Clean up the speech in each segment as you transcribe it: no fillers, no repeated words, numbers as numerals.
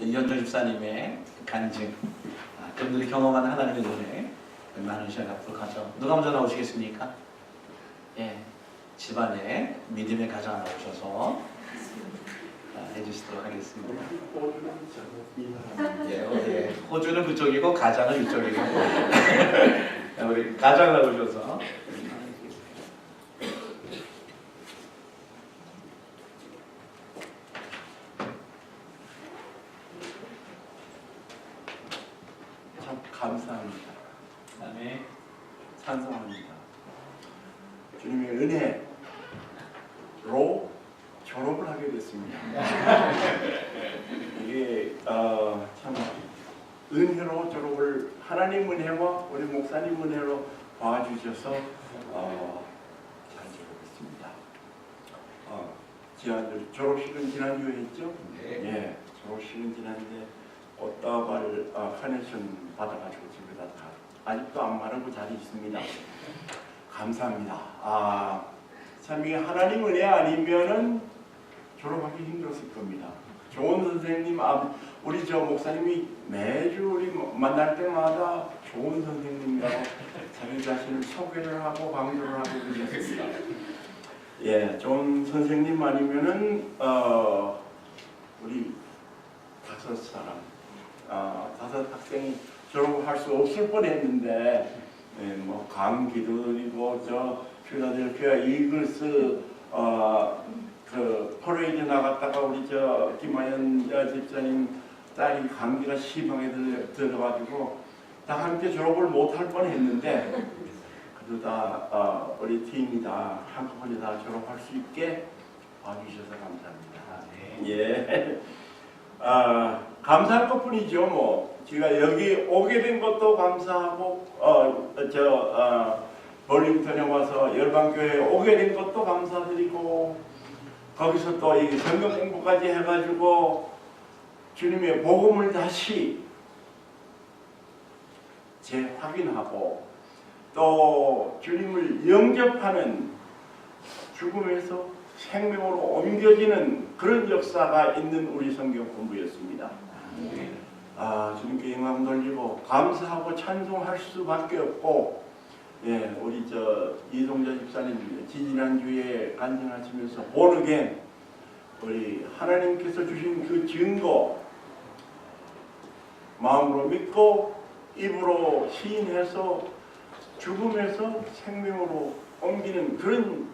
이현정 집사님의 간증, 그분들이 경험한 하나님의 은혜 많은 시간 앞으로 가져. 누가 먼저 나오시겠습니까? 예, 집안에 믿음의 가장 나오셔서 해주시도록 하겠습니다. 예, 호주는 그쪽이고 가장은 이쪽이고 우리 가장 나오셔서. 참 감사합니다. 그다음에 찬송합니다. 주님의 은혜로 졸업을 하게 됐습니다. 이게 참 은혜로 졸업을, 하나님 은혜와 우리 목사님 은혜로 봐주셔서 잘 졸업했습니다. 졸업식은 지난주에 했죠? 네. 예, 졸업식은 지난주에 꽃다발 카네이션 받아가지고 집에다 다 아직도 안 마르고 잘 있습니다. 감사합니다. 참 이게 하나님 은혜 아니면은 졸업하기 힘들었을 겁니다. 좋은 선생님, 우리 저 목사님이 매주 우리 만날 때마다 좋은 선생님이라고 자기 자신을 소개를 하고 강조를 하고 그러셨습니다. 예, 좋은 선생님 아니면은 우리 다섯 학생이 졸업할 수 없을 뻔했는데, 예, 뭐 감기도 드리고 저 필라델피아 이글스 그 퍼레이드 나갔다가 우리 저 김하연 집사님 딸이 감기가 심하게 들어가지고 다 함께 졸업을 못할 뻔했는데, 그래도 다 우리 팀이 다 한꺼번에 다 졸업할 수 있게 봐주셔서 감사합니다. 예. 감사할 것뿐이죠. 뭐 제가 여기 오게 된 것도 감사하고 볼링턴에 와서 열방교회에 오게 된 것도 감사드리고, 거기서 또 이 성경 공부까지 해가지고 주님의 복음을 다시 재확인하고 또 주님을 영접하는, 죽음에서 생명으로 옮겨지는 그런 역사가 있는 우리 성경 공부였습니다. 주님께 영광 돌리고 감사하고 찬송할 수밖에 없고, 예, 우리 저 이동자 집사님 지지난주에 간증하시면서 born-again, 우리 하나님께서 주신 그 증거 마음으로 믿고 입으로 시인해서 죽음에서 생명으로 옮기는 그런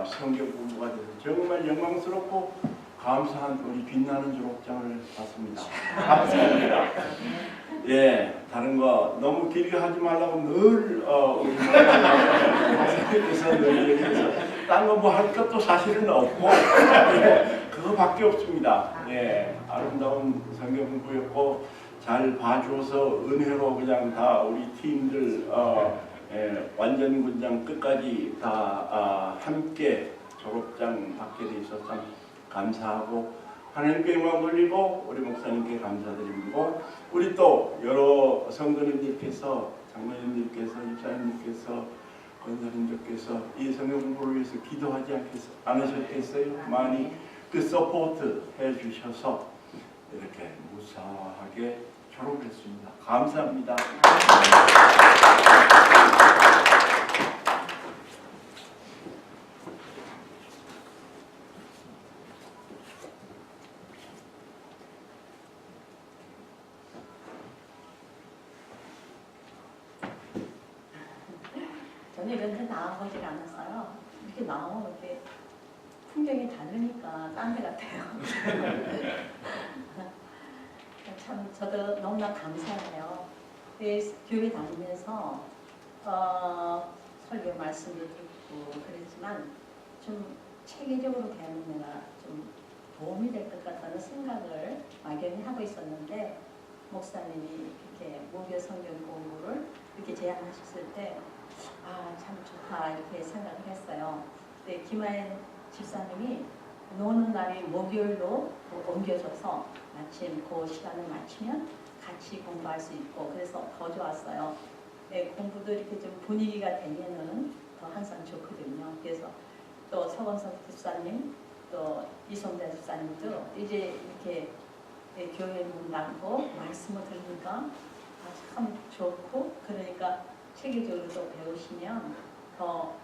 성경 공부가 돼서 정말 영광스럽고 감사한 우리 빛나는 졸업장을 받습니다. 감사합니다. 예, 다른 거 너무 길게 하지 말라고 늘 우리 목사님께서 늘 얘기해서 딴 거 뭐 할 것도 사실은 없고 예, 그거밖에 없습니다. 예, 아름다운 성경 공부였고 잘 봐줘서 은혜로 그냥 다 우리 팀들 예, 완전 군장 끝까지 다 함께 졸업장 받게 돼 있어서 참 감사하고 하나님께 영광 돌리고 우리 목사님께 감사드리고, 우리 또 여러 성도님들께서, 장로님들께서, 집사님들께서, 권사님들께서 이 성경 공부를 위해서 기도하지 않으셨겠어요? 많이 그 서포트 해주셔서 이렇게 무사하게 졸업했습니다. 감사합니다. 저는 이런 데 나와보질 않았어요. 이렇게 나오면 이렇게 풍경이 다르니까 딴 데 같아요. 참 저도 너무나 감사해요. 교회 다니면서 설교 말씀도 듣고 그랬지만 좀 체계적으로 배우는 데가 좀 도움이 될 것 같다는 생각을 막연히 하고 있었는데, 목사님이 이렇게 목요 성경 공부를 이렇게 제안하셨을 때 참 좋다 이렇게 생각을 했어요. 근데 김하연 집사님이 노는 날이 목요일로 옮겨져서 마침 그 시간을 마치면 같이 공부할 수 있고 그래서 더 좋았어요. 네, 공부도 이렇게 좀 분위기가 되면은 더 항상 좋거든요. 그래서 또 서건석 집사님, 또 이송자 집사님도 이제 이렇게 교회 문 닫고 말씀을 들으니까 참 좋고 그러니까 체계적으로 또 배우시면 또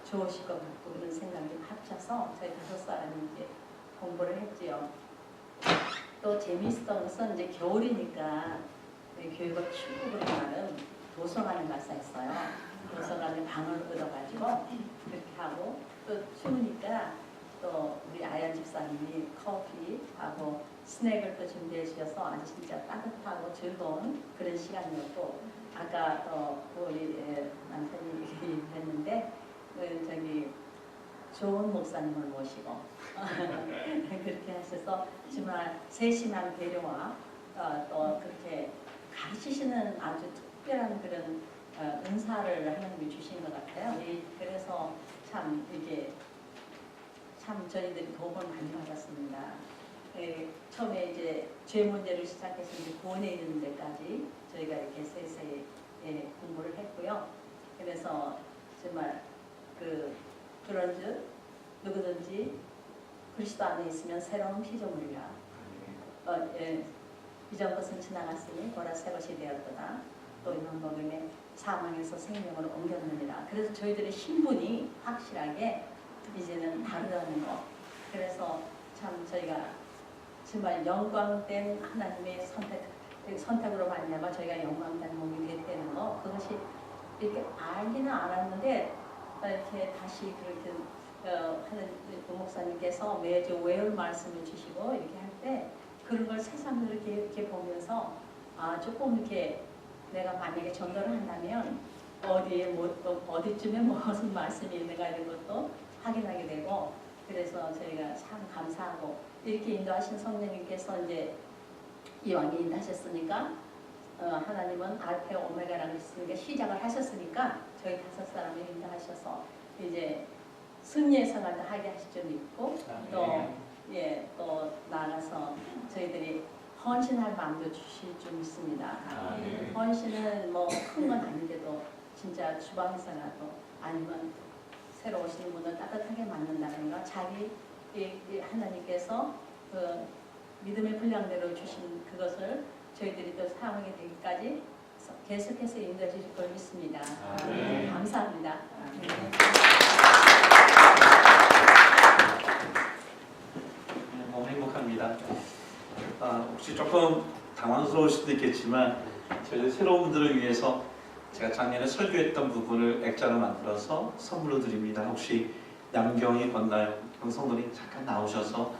좋으실 것 같고 그런 생각이 합쳐서 저희 5사람이 이제 공부를 했지요. 또 재미있었던 것은 이제 겨울이니까 교육을 출국을 나름 도서관에 가서 했어요. 도서관에 방을 얻어가지고 그렇게 하고 또 추우니까 또 우리 아연 집사님이 커피하고 스낵을 또 준비해 주셔서 아주 진짜 따뜻하고 즐거운 그런 시간이었고 아까 우리 남편이 얘기했는데 저기 좋은 목사님을 모시고 그렇게 하셔서 정말 세심한 배려와 또 그렇게 가르치시는 아주 특별한 그런 은사를 하나님이 주신 것 같아요. 그래서 참 이게 참 저희들이 도움을 많이 받았습니다. 처음에 이제 죄 문제를 시작해서 이제 구원에 이르는 데까지 저희가 이렇게 세세히 공부를 했고요. 그래서 정말 그런즉 누구든지 그리스도 안에 있으면 새로운 피조물이라. 이전 것은 지나갔으니 보라 새 것이 되었도다. 또 이런 복음에 사망에서 생명으로 옮겼느니라. 그래서 저희들의 신분이 확실하게 이제는 다르다는 거. 그래서 참 저희가 정말 영광된 하나님의 선택으로 말미암아 저희가 영광된 몸이 됐다는 거. 그것이 이렇게 알기는 알았는데 이렇게 다시 그렇게 하는 목사님께서 매주 외울 말씀을 주시고 이렇게 할 때 그런 걸 새삼 이렇게 보면서 조금 이렇게 내가 만약에 전도를 한다면 어디쯤에 무슨 말씀이 있는가 이런 것도 확인하게 되고 그래서 저희가 참 감사하고 이렇게 인도하신 성령님께서 이제 이왕에 인도하셨으니까 하나님은 알파 오메가라는 있으니까 시작을 하셨으니까 저희 5사람을 인도하셔서 이제 승리의 생활도 하게 하실 줄 믿고 또 나아가서 저희들이 헌신할 마음도 주실 줄 믿습니다. 헌신은 뭐 큰 건 아닌데도 진짜 주방에서라도 아니면 새로 오시는 분을 따뜻하게 만난다는 거 자기 하나님께서 그 믿음의 분량대로 주신 그것을 저희들이 또 사용하게 되기까지 계속해서 인도해 주실 걸 믿습니다. 감사합니다. 너무 행복합니다. 혹시 조금 당황스러울 수도 있겠지만 저희 새로운 분들을 위해서 제가 작년에 설교했던 부분을 액자로 만들어서 선물로 드립니다. 혹시 남경이 권나영 성도님 잠깐 나오셔서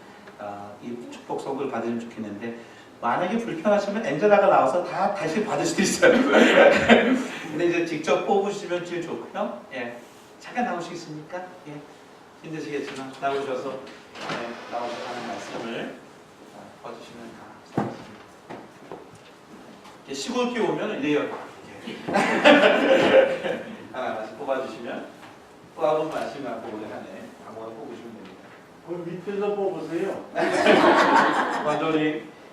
이 축복 선물 받으면 좋겠는데 만약에 불편하시면 엔젤라가 나와서 다시 받을 수도 있어요. 근데 이제 직접 뽑으시면 제일 좋고요. 잠깐 나오시겠습니까? 힘드시겠지만 나오셔서 나오셔서 하는 말씀을 봐주시면 감사하겠습니다. 시골길 오면 이래요. 하나씩 뽑아주시면 뽑아본 말씀하고 오늘 안에 아무거나 뽑으시면 됩니다. 그 밑에서 뽑으세요.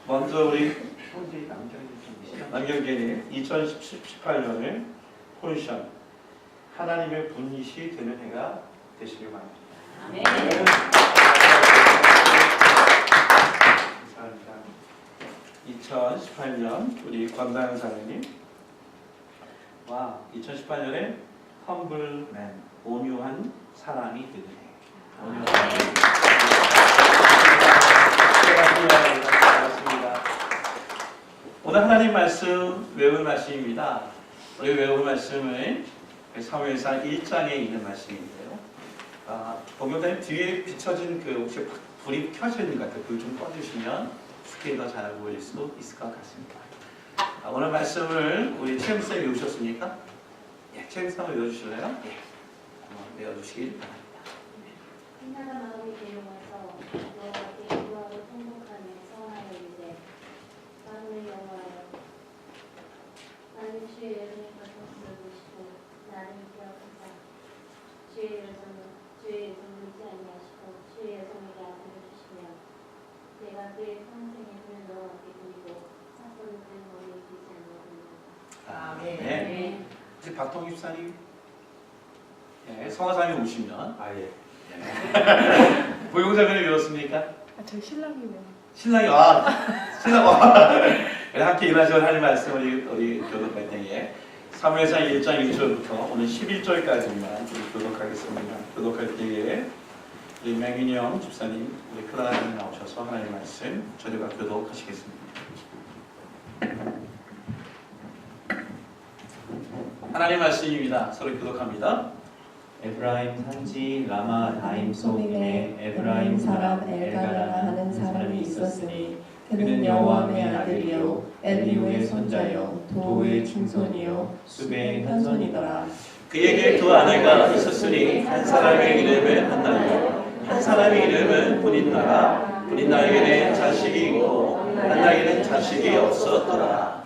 먼저 우리 형제 남경계님 2018년을 폰션 하나님의 분이시 되는 해가 되시길 바랍니다. 감사합니다. 2018년 우리 권다영 사장님 2018년에 험블맨 온유한 사람이 되는 해. 반갑습니다. 오늘 하나님 말씀 외울 말씀입니다. 우리 외울 말씀은 사무엘상 1장에 있는 말씀인데요. 동영상 뒤에 비춰진 혹시 불이 켜져 있는 것 같아요. 불 좀 꺼주시면 스크린 잘 보일 수 있을 것 같습니다. 오늘 말씀을 우리 최영쌤이 외우셨습니까? 최영쌤 외워주실래요? 한번 외워주시길 바랍니다. 하나가 마음이 대용해서 너가 대구하고 통곡하며 성하여 이제 마음을 영화하여 나는 주의 여정의 것을 보시고 나를 기억하사 주의 여정을 잊지 아니하시고 주의 여정에게 아들을 주시며 내가 그의 평생에 그를 너와 함께 드리고 사건을 그의 머리에 두지 않으리라. 네. 혹시 박동희 집사님 성화상에 오시면 보용자면을 외웠습니까? 저희 신랑이요. 신랑 함께 일하시고 하는 말씀 우리 교독할 사무엘상 1장 1절부터 오늘 11절까지만 교독하겠습니다. 교독할 때에 우리 맹인영 집사님, 우리 클라라님 나오셔서 하나님 말씀 저희가 교독하시겠습니다. 하나님 말씀입니다. 서로 교독합니다. 에브라임 산지 라마 나임 소빔에 에브라임 사람 엘가나라 하는 사람이 있었으니 그는 여호와의 아들이요 엘리후의 손자요 도의 증손이요 수베의 현손이더라. 그에게 두 아내가 있었으니 한 사람의 이름은 한나요 한 사람의 이름은 브린나라. 브린나에게는 자식이 있고 한나에게는 자식이 없었더라.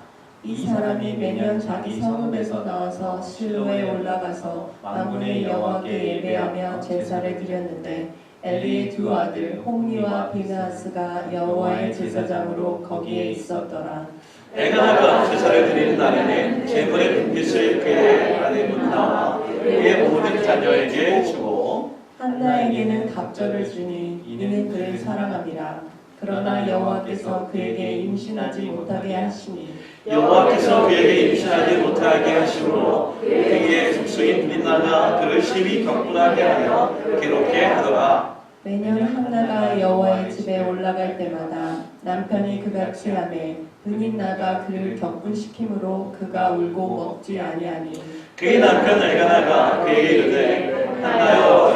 이 사람이 매년 자기 성읍에서 나와서 실로에 올라가서 만군의 여호와께 예배하며 제사를 드렸는데 엘리의 두 아들 홈리와 비느하스가 여호와의 제사장으로 거기에 있었더라. 엘가나가 제사를 드리는 날에는 제물의 분깃을 그의 아내 문나와 그의 모든 자녀에게 주고 한나에게는 갑절을 주니 이는 그를 사랑함이라. 그러나 여호와께서 그에게 임신하지 못하게 하시니 여호와께서 그에게 임신하지 못하게 하심으로 그의 숙소인 브린나가 그를 심히 격분하게 하여 괴롭게 하더라. 매년 한나가 여호와의 집에 올라갈 때마다 남편이 그가 취하매 브린나가 그를 격분시키므로 그가 울고 먹지 아니하니 그의 남편 엘가나가 그에게 이르되 한나여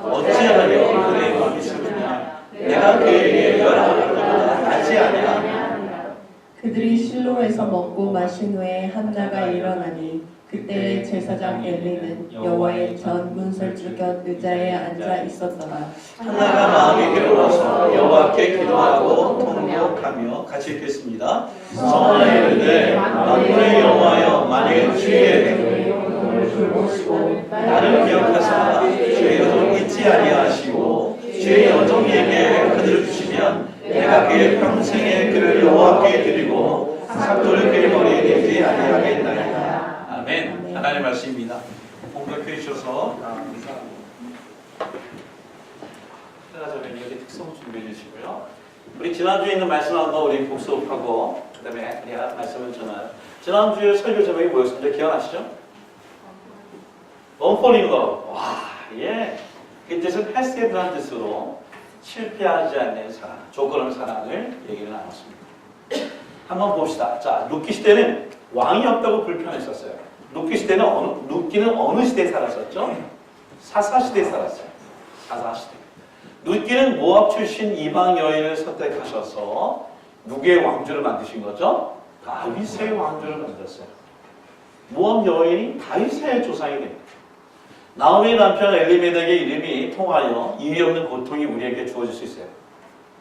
어찌하려 그의 마음이 슬프냐. 내가 그에게 열한 것보다 낫지 아니하냐. 그들이 실로에서 먹고 마신 후에 한나가 일어나니 그때 제사장 엘리는 여호와의 전 문설주 곁 의자에 앉아 있었더라. 한나가 마음이 괴로워서 여호와께 기도하고 통곡하며 같이 읽겠습니다. 성원에 이르되 만군의 여호와여 만일 주의 나를 기억하사 주의 여종 잊지 아니하시고 주의 여종에게 그들을 주시면 내가 그의 평생에 그를 여호와께 드리고 삭도를 그의 머리에 내지 아니하겠나이다. 아멘. 하나님의 말씀입니다. 공격해 주셔서 하나님의 여기 특성 준비해 주시고요. 우리 지난주에 있는 말씀 한번 우리 복습하고 그다음에 말씀을 전하요. 지난주에 설교 제목이 뭐였습니까? 기억나시죠? Unfalling love. 와, 예. 그 뜻은 패스트라는 뜻으로 실패하지 않는 사랑, 조건 없는 사랑을 얘기를 나눴습니다. 한번 봅시다. 자, 룻기 시대는 왕이 없다고 불편했었어요. 룻기 시대는 룻기는 어느 시대에 살았었죠? 사사 시대에 살았어요. 사사 시대. 룻기는 모압 출신 이방 여인을 선택하셔서 누구의 왕조를 만드신 거죠? 다윗의 왕조를 만들었어요. 모압 여인이 다윗의 조상이 됩니다. 나오미의 남편 엘리메덱의 이름이 통하여 이유 없는 고통이 우리에게 주어질 수 있어요.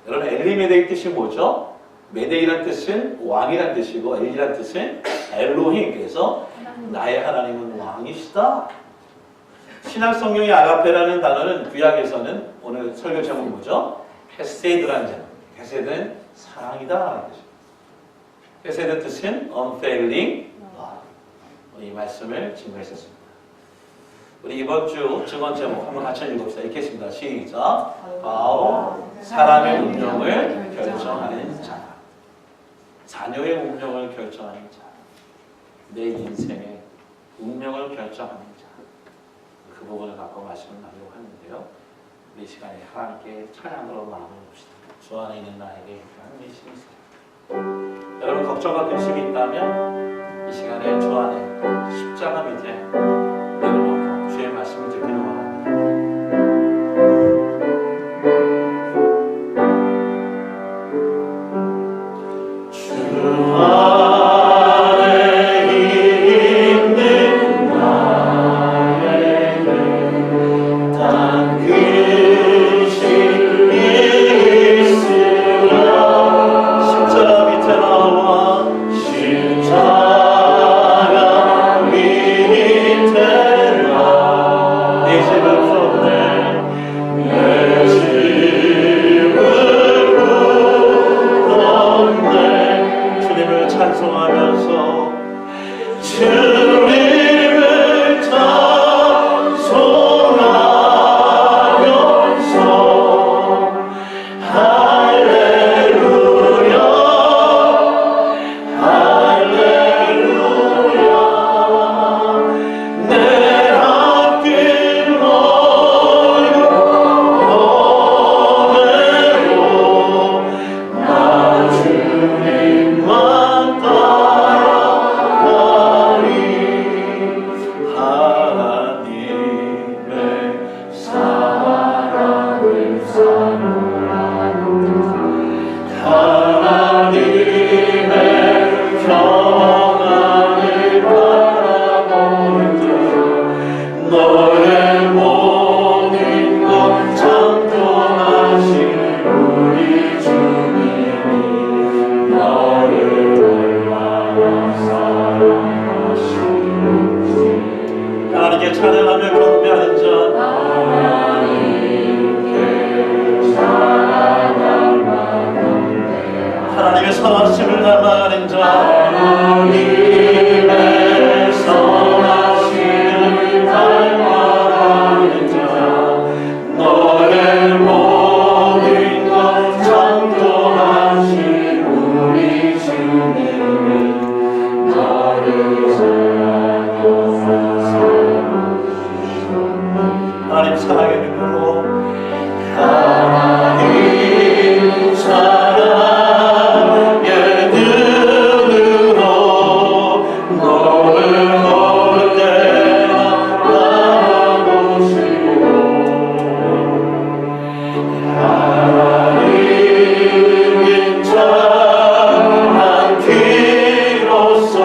여러분 엘리메덱의 뜻이 뭐죠? 메덱이라는 뜻은 왕이라는 뜻이고 엘리라는 뜻은 엘로힘. 그래서 나의 하나님은 왕이시다. 신약 성경의 아가페라는 단어는 구약에서는 오늘 설교 제목이 뭐죠? 헤세드라는 제목. 헤세드는 사랑이다. 헤세드 뜻은 unfailing love. 이 말씀을 증거했었습니다. 우리 이번 주 증언 제목 한번 같이 읽읍시다. 읽겠습니다. 시작. 바로 사람의 운명을 결정하는 자. 자녀의 운명을 결정하는 자. 내 인생의 운명을 결정하는 자. 그 부분을 갖고 말씀을 나누려고 하는데요. 우리 시간에 하나님께 찬양으로 마음을 봅시다. 주 안에 있는 나에게 하나님의 힘이 있습니다. 여러분 걱정과 근심이 있다면 이 시간에 주 안에 십자가 밑에 내려놓고 주의 말씀을 듣기를 원합니다. 십자가 밑에 함께 찬양하며 경배하는 자 하나님의 선하심을 닮아가는 자 하나님의 선하심을 닮아가는 자 너의 모든 것 창조하신 우리 주님이 너를 하나님 사랑의 눈으로 하나님 사랑의 눈으로 너를 볼 때나 바라보시고 하나님의 찬한 귀로서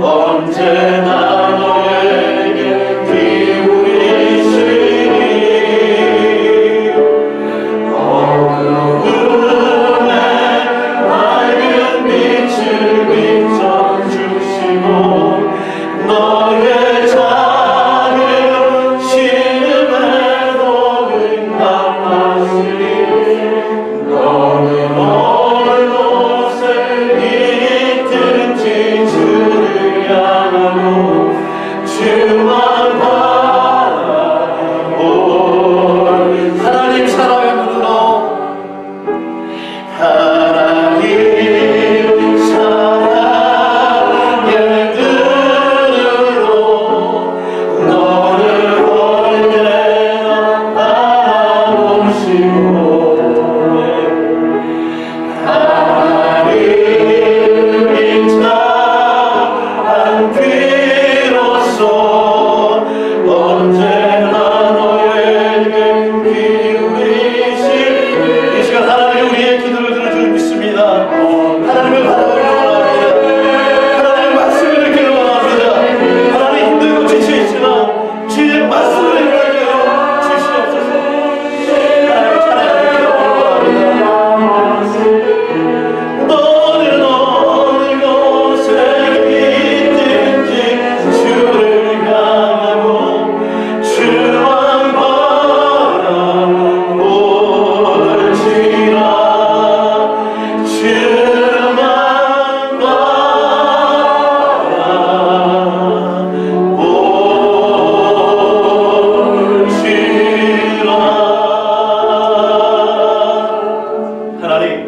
언제나 너에게 기울이시니 어두움에 밝은 빛을 비춰주시고 너의 작은 신음에도 응답하시니 너는 어느 곳에 있든지 주를 향하고 주만 바라볼 하나님 사랑의 눈으로 하나님 사랑의 눈으로 너를 볼 때나 바라보시고 하나님의 찬한 귀로서 언제나 너에게 기울이신 이 시간 하나님 우리의 기도를 들어주는 믿습니다. 하나님을 바라보기 원합니다. 하나님의 말씀을 듣기를 원합니다. 하나님 힘들고 지쳐있지만 주의 말씀을 읽게 주시옵소서. 하나님 찬양하기를 원합니다. 너는 어느 곳에 있든지 주를 향하고 주만 바라볼지라 주만 바라볼지라 하나님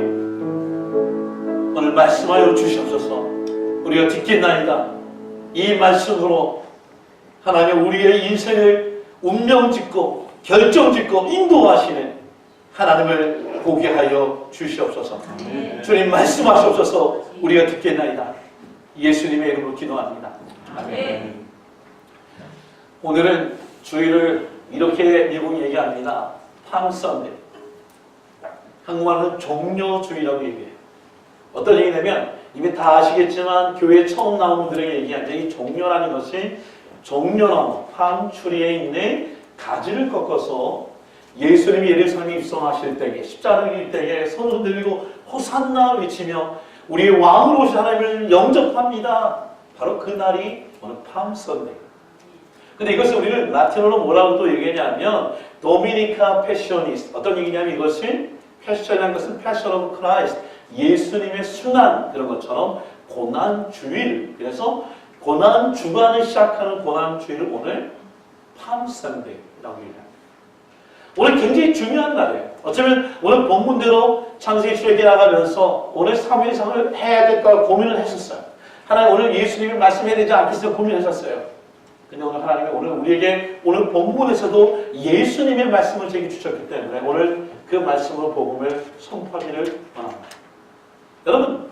오늘 말씀하여 주시옵소서. 우리가 듣겠나이다. 이 말씀으로 하나님 우리의 인생을 운명짓고 결정짓고 인도하시는 하나님을 보게 하여 주시옵소서. 주님 말씀하시옵소서. 우리가 듣겠나이다. 예수님의 이름으로 기도합니다. 아멘. 오늘은 주일을 이렇게 미국 얘기합니다. 팜선데. 한국말로는 종료주의라고 얘기해요. 어떤 얘기냐면 이미 다 아시겠지만 교회에 처음 나온 분들에게 얘기하는데 이 종려라는 것이 종려나무 팜추리에 있는 가지를 꺾어서 예수님이 예루살렘에 입성하실 때에 십자가를 때에 손을 들고 호산나 외치며 우리의 왕으로 오신 하나님을 영접합니다. 바로 그 날이 오늘 팜선데이. 근데 이것을 우리는 라틴어로 뭐라고 또 얘기하냐면 도미니카 패셔니스트. 어떤 얘기냐면 이것이 패션이라는 것은 패션 오브 크라이스트. 예수님의 순환 그런 것처럼 고난주일. 그래서 고난 주간을 시작하는 고난주일을 오늘 팜선데이라고 얘기합니다. 오늘 굉장히 중요한 날이에요. 어쩌면 오늘 본문대로 창세기 출애굽기 나가면서 오늘 사무엘상을 해야 될까 고민을 했었어요. 하나님 오늘 예수님이 말씀해야 되지 않겠어요? 고민하셨어요. 근데 오늘 하나님이 오늘 우리에게 오늘 본문에서도 예수님의 말씀을 제게 주셨기 때문에 오늘 그 말씀으로 복음을 선포하기를 원합니다. 여러분,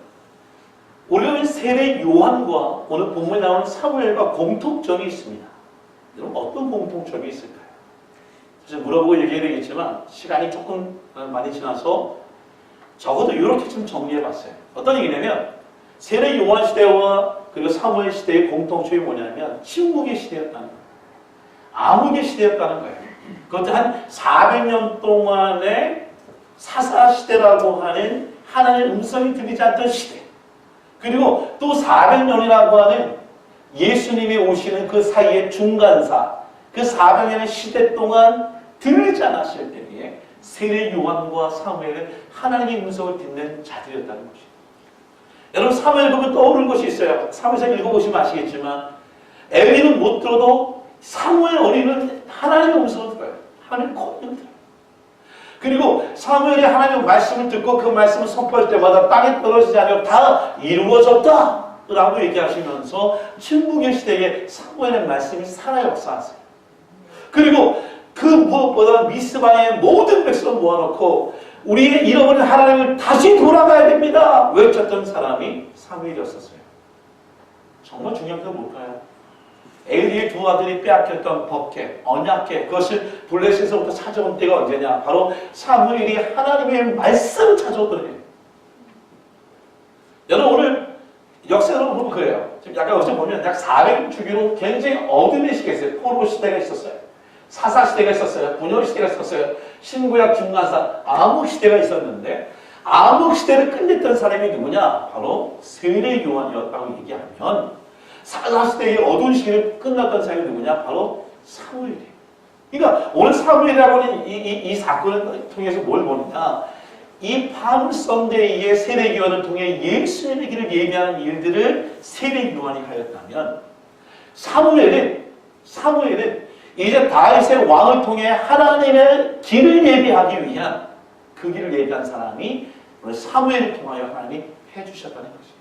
우리는 세례 요한과 오늘 본문에 나오는 사무엘과 공통점이 있습니다. 여러분 어떤 공통점이 있을까요? 사실 물어보고 얘기해야 되겠지만 시간이 조금 많이 지나서 적어도 이렇게 좀 정리해봤어요. 어떤 얘기냐면 세례 요한 시대와 그리고 사무엘 시대의 공통점이 뭐냐면 침묵의 시대였다는 거예요. 암흑의 시대였다는 거예요. 그것도 한 400년 동안의 사사시대라고 하는 하나님의 음성이 들리지 않던 시대. 그리고 또 400년이라고 하는 예수님이 오시는 그 사이의 중간사, 그 400년의 시대 동안 들리지 않았을 때에 세례 요한과 사무엘은 하나님의 음성을 듣는 자들이었다는 것입니다. 여러분 사무엘 보면 떠오르는 것이 있어요. 사무엘서 읽어보시면 아시겠지만 엘리는 못 들어도 사무엘 어린이는 하나님의 음성을 들어요. 하나님의 권능을 들어요. 그리고 사무엘이 하나님의 말씀을 듣고 그 말씀을 선포할 때마다 땅에 떨어지지 않고 다 이루어졌다 라고 얘기하시면서 침묵의 시대에 사무엘의 말씀이 살아 역사하세요. 그리고 그 무엇보다 미스바의 모든 백성을 모아놓고 우리의 잃어버린 하나님을 다시 돌아가야 됩니다 외쳤던 사람이 사무엘이었었어요. 정말 중요한 건 뭘까요? 엘리의 두 아들이 빼앗겼던 법궤, 언약궤, 그것을 블레셋에서부터 찾아온 때가 언제냐? 바로 사무엘이 하나님의 말씀을 찾아오던 해예요. 여러분 오늘 역사로 보면 그래요. 지금 약간 어제 보면 약 400주기로 굉장히 어둠의 시대가 있어요. 포로 시대가 있었어요. 사사 시대가 있었어요. 분열 시대가 있었어요. 신구약 중간사 암흑 시대가 있었는데 암흑 시대를 끝냈던 사람이 누구냐? 바로 세례 요한이었다고 얘기하면 사사 시대의 어두운 시기를 끝났던 사람이 누구냐? 바로 사무엘이에요. 그러니까 오늘 사무엘이라고 하는 이 사건을 통해서 뭘 보느냐? 이 팜 선데이의 세례 요한을 통해 예수님의 길을 예비하는 일들을 세례 요한이 하였다면 사무엘은 이제 다윗의 왕을 통해 하나님의 길을 예비하기 위한 그 길을 예비한 사람이 사무엘을 통하여 하나님이 해주셨다는 것입니다.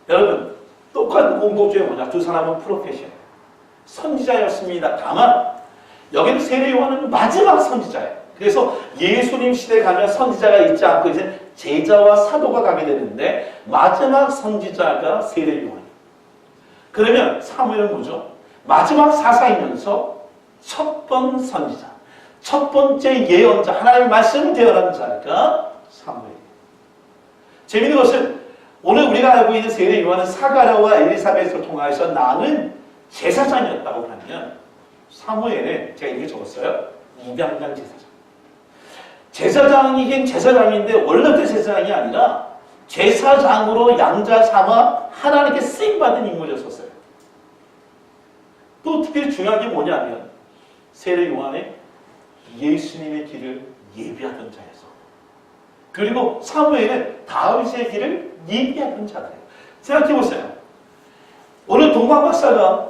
여러분 똑같은 공동체에 뭐냐? 두 사람은 프로페셔널 선지자였습니다. 다만 여기는 세례 요한은 마지막 선지자예요. 그래서 예수님 시대에 가면 선지자가 있지 않고 이제 제자와 사도가 가게 되는데 마지막 선지자가 세례 요한이에요. 그러면 사무엘은 뭐죠? 마지막 사사이면서 첫 번 선지자, 첫 번째 예언자, 하나님의 말씀을 대언하는 자가 사무엘이에요. 재미있는 것은 오늘 우리가 알고 있는 세례 요한은 사가랴와 엘리사벳을 통하여서 나는 제사장이었다고 하면 사무엘은 제가 이렇게 적었어요. 입양장 제사장. 제사장이긴 제사장인데 원래부터 제사장이 아니라 제사장으로 양자 삼아 하나님께 쓰임받은 인물이었어요. 또 특별히 중요한 게 뭐냐면 세례 요한의 예수님의 길을 예비하던 자였어. 그리고 사무엘은 다윗의 길을 예비하던 자예요. 생각해보세요. 오늘 동방 박사가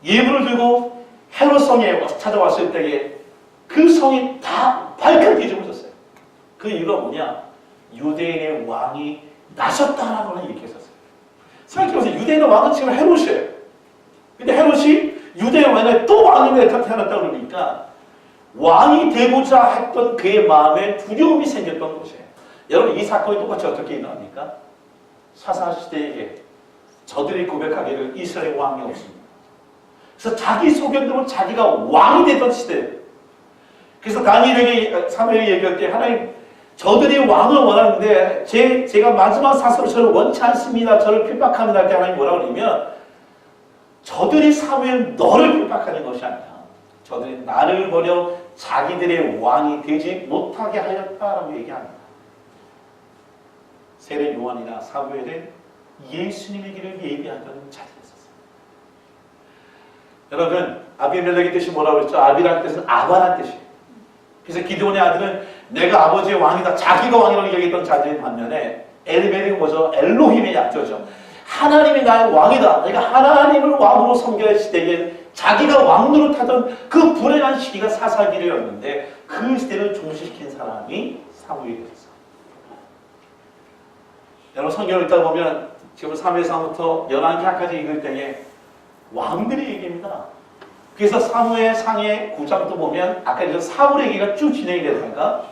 예물을 들고 헤롯 성에 찾아왔을 때에 그 성이 다 발칵 뒤집어졌어요. 그 이유가 뭐냐? 유대인의 왕이 나셨다라고 하는 얘기했었어요. 생각해보세요. 유대인의 왕은 지금 헤롯이에요. 근데 헤롯이 유대의 왕에 또 왕이 태어났다 그러니까 왕이 되고자 했던 그의 마음에 두려움이 생겼던 것이에요. 여러분 이 사건이 똑같이 어떻게 일어납니까? 사사시대에 저들이 고백하기를 이스라엘 왕이 없습니다. 그래서 자기 소견대로 자기가 왕이 되던 시대예요. 그래서 다니엘에게 사무엘이 얘기할 때 하나님 저들이 왕을 원하는데 제가 마지막 사서로 저를 원치 않습니다. 저를 핍박합니다. 할 때 하나님 뭐라고 그러냐면 저들이 사무엘 너를 핍박하는 것이 아니라 저들이 나를 버려 자기들의 왕이 되지 못하게 하였다라고 얘기합니다. 세례 요한이나 사무엘은 예수님의 길을 예비하던 자들이었어요. 여러분 아비멜렉의 뜻이 뭐라고 그랬죠? 아비라는 뜻은 아바라는 뜻이에요. 그래서 기드온의 아들은 내가 아버지의 왕이다. 자기가 왕이라고 얘기했던 자들의 반면에 엘리멜렉은 뭐죠? 엘로힘의 약조죠. 하나님이 나의 왕이다. 내가 하나님을 왕으로 섬겨야 시대에 자기가 왕노릇하던 그 불행한 시기가 사사기였는데 그 시대를 종식시킨 사람이 사무엘이었어요. 여러분 성경을 읽다 보면 지금 3회상부터 11개까지 읽을 때에 왕들의 얘기입니다. 그래서 사무엘 상의 9장부터 보면 아까 이런 사울의 얘기가 쭉 진행이 되다가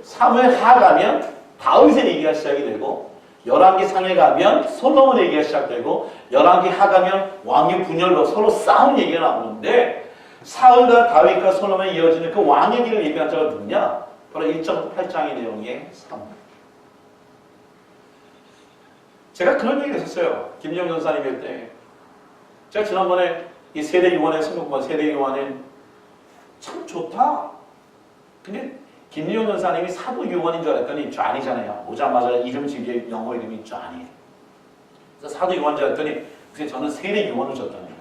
사무엘 하 가면 다윗의 얘기가 시작이 되고 11개 상에 가면 솔로몬의 얘기가 시작되고 11개 하 가면 왕의 분열로 서로 싸운 얘기가 나오는데 사울과 다윗과 솔로몬이 이어지는 그 왕의 길을 얘기한 자가 누구냐? 바로 1.8장의 내용의 사무엘. 제가 그런 얘기를 했었어요. 김영 전사님일 때. 제가 지난번에 이 세례 요한의 성경과 세례 요한은 참 좋다. 근데 김리용 전사님이 사도 요한인 줄 알았더니 존이잖아요. 오자마자 이름 지기에 영어 이름이 존이에요. 그래서 사도 요한인 줄 알았더니 그래서 저는 세례 요한을 줬답니다.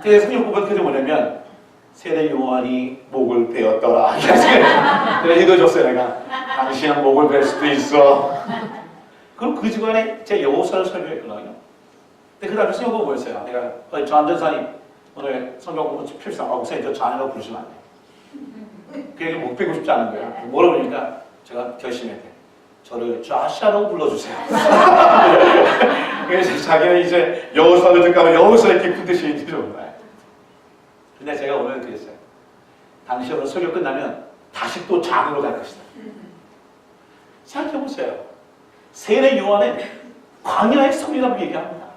그래서 성경 공부가 그게 뭐냐면 세례 요한이 목을 베었더라. 그래 읽어줬어요 내가. 당신은 목을 벨 수도 있어. 그럼 그 주간에 제 여호수아를 설교했거든요. 근데 그 다음에 성경 공부 뭐였어요? 내가 저 안전사님 오늘 성경 공부 필수하고 목사님 저 자녀가 부르시면 안 돼요. 그 얘기를 못 배우고 싶지 않은 거예요. 뭐라 그러니까 제가 결심했대. 저를 좌샤라고 불러주세요. 그래서 자기는 이제 여호수아를 듣고 여호수아의 깊은 뜻이 들어온 거예요. 근데 제가 오늘 그랬어요. 당신 오늘 설교 끝나면 다시 또 장으로 갈 것이다. 생각해보세요. 세례 요한은 광야의 성이라고 얘기합니다.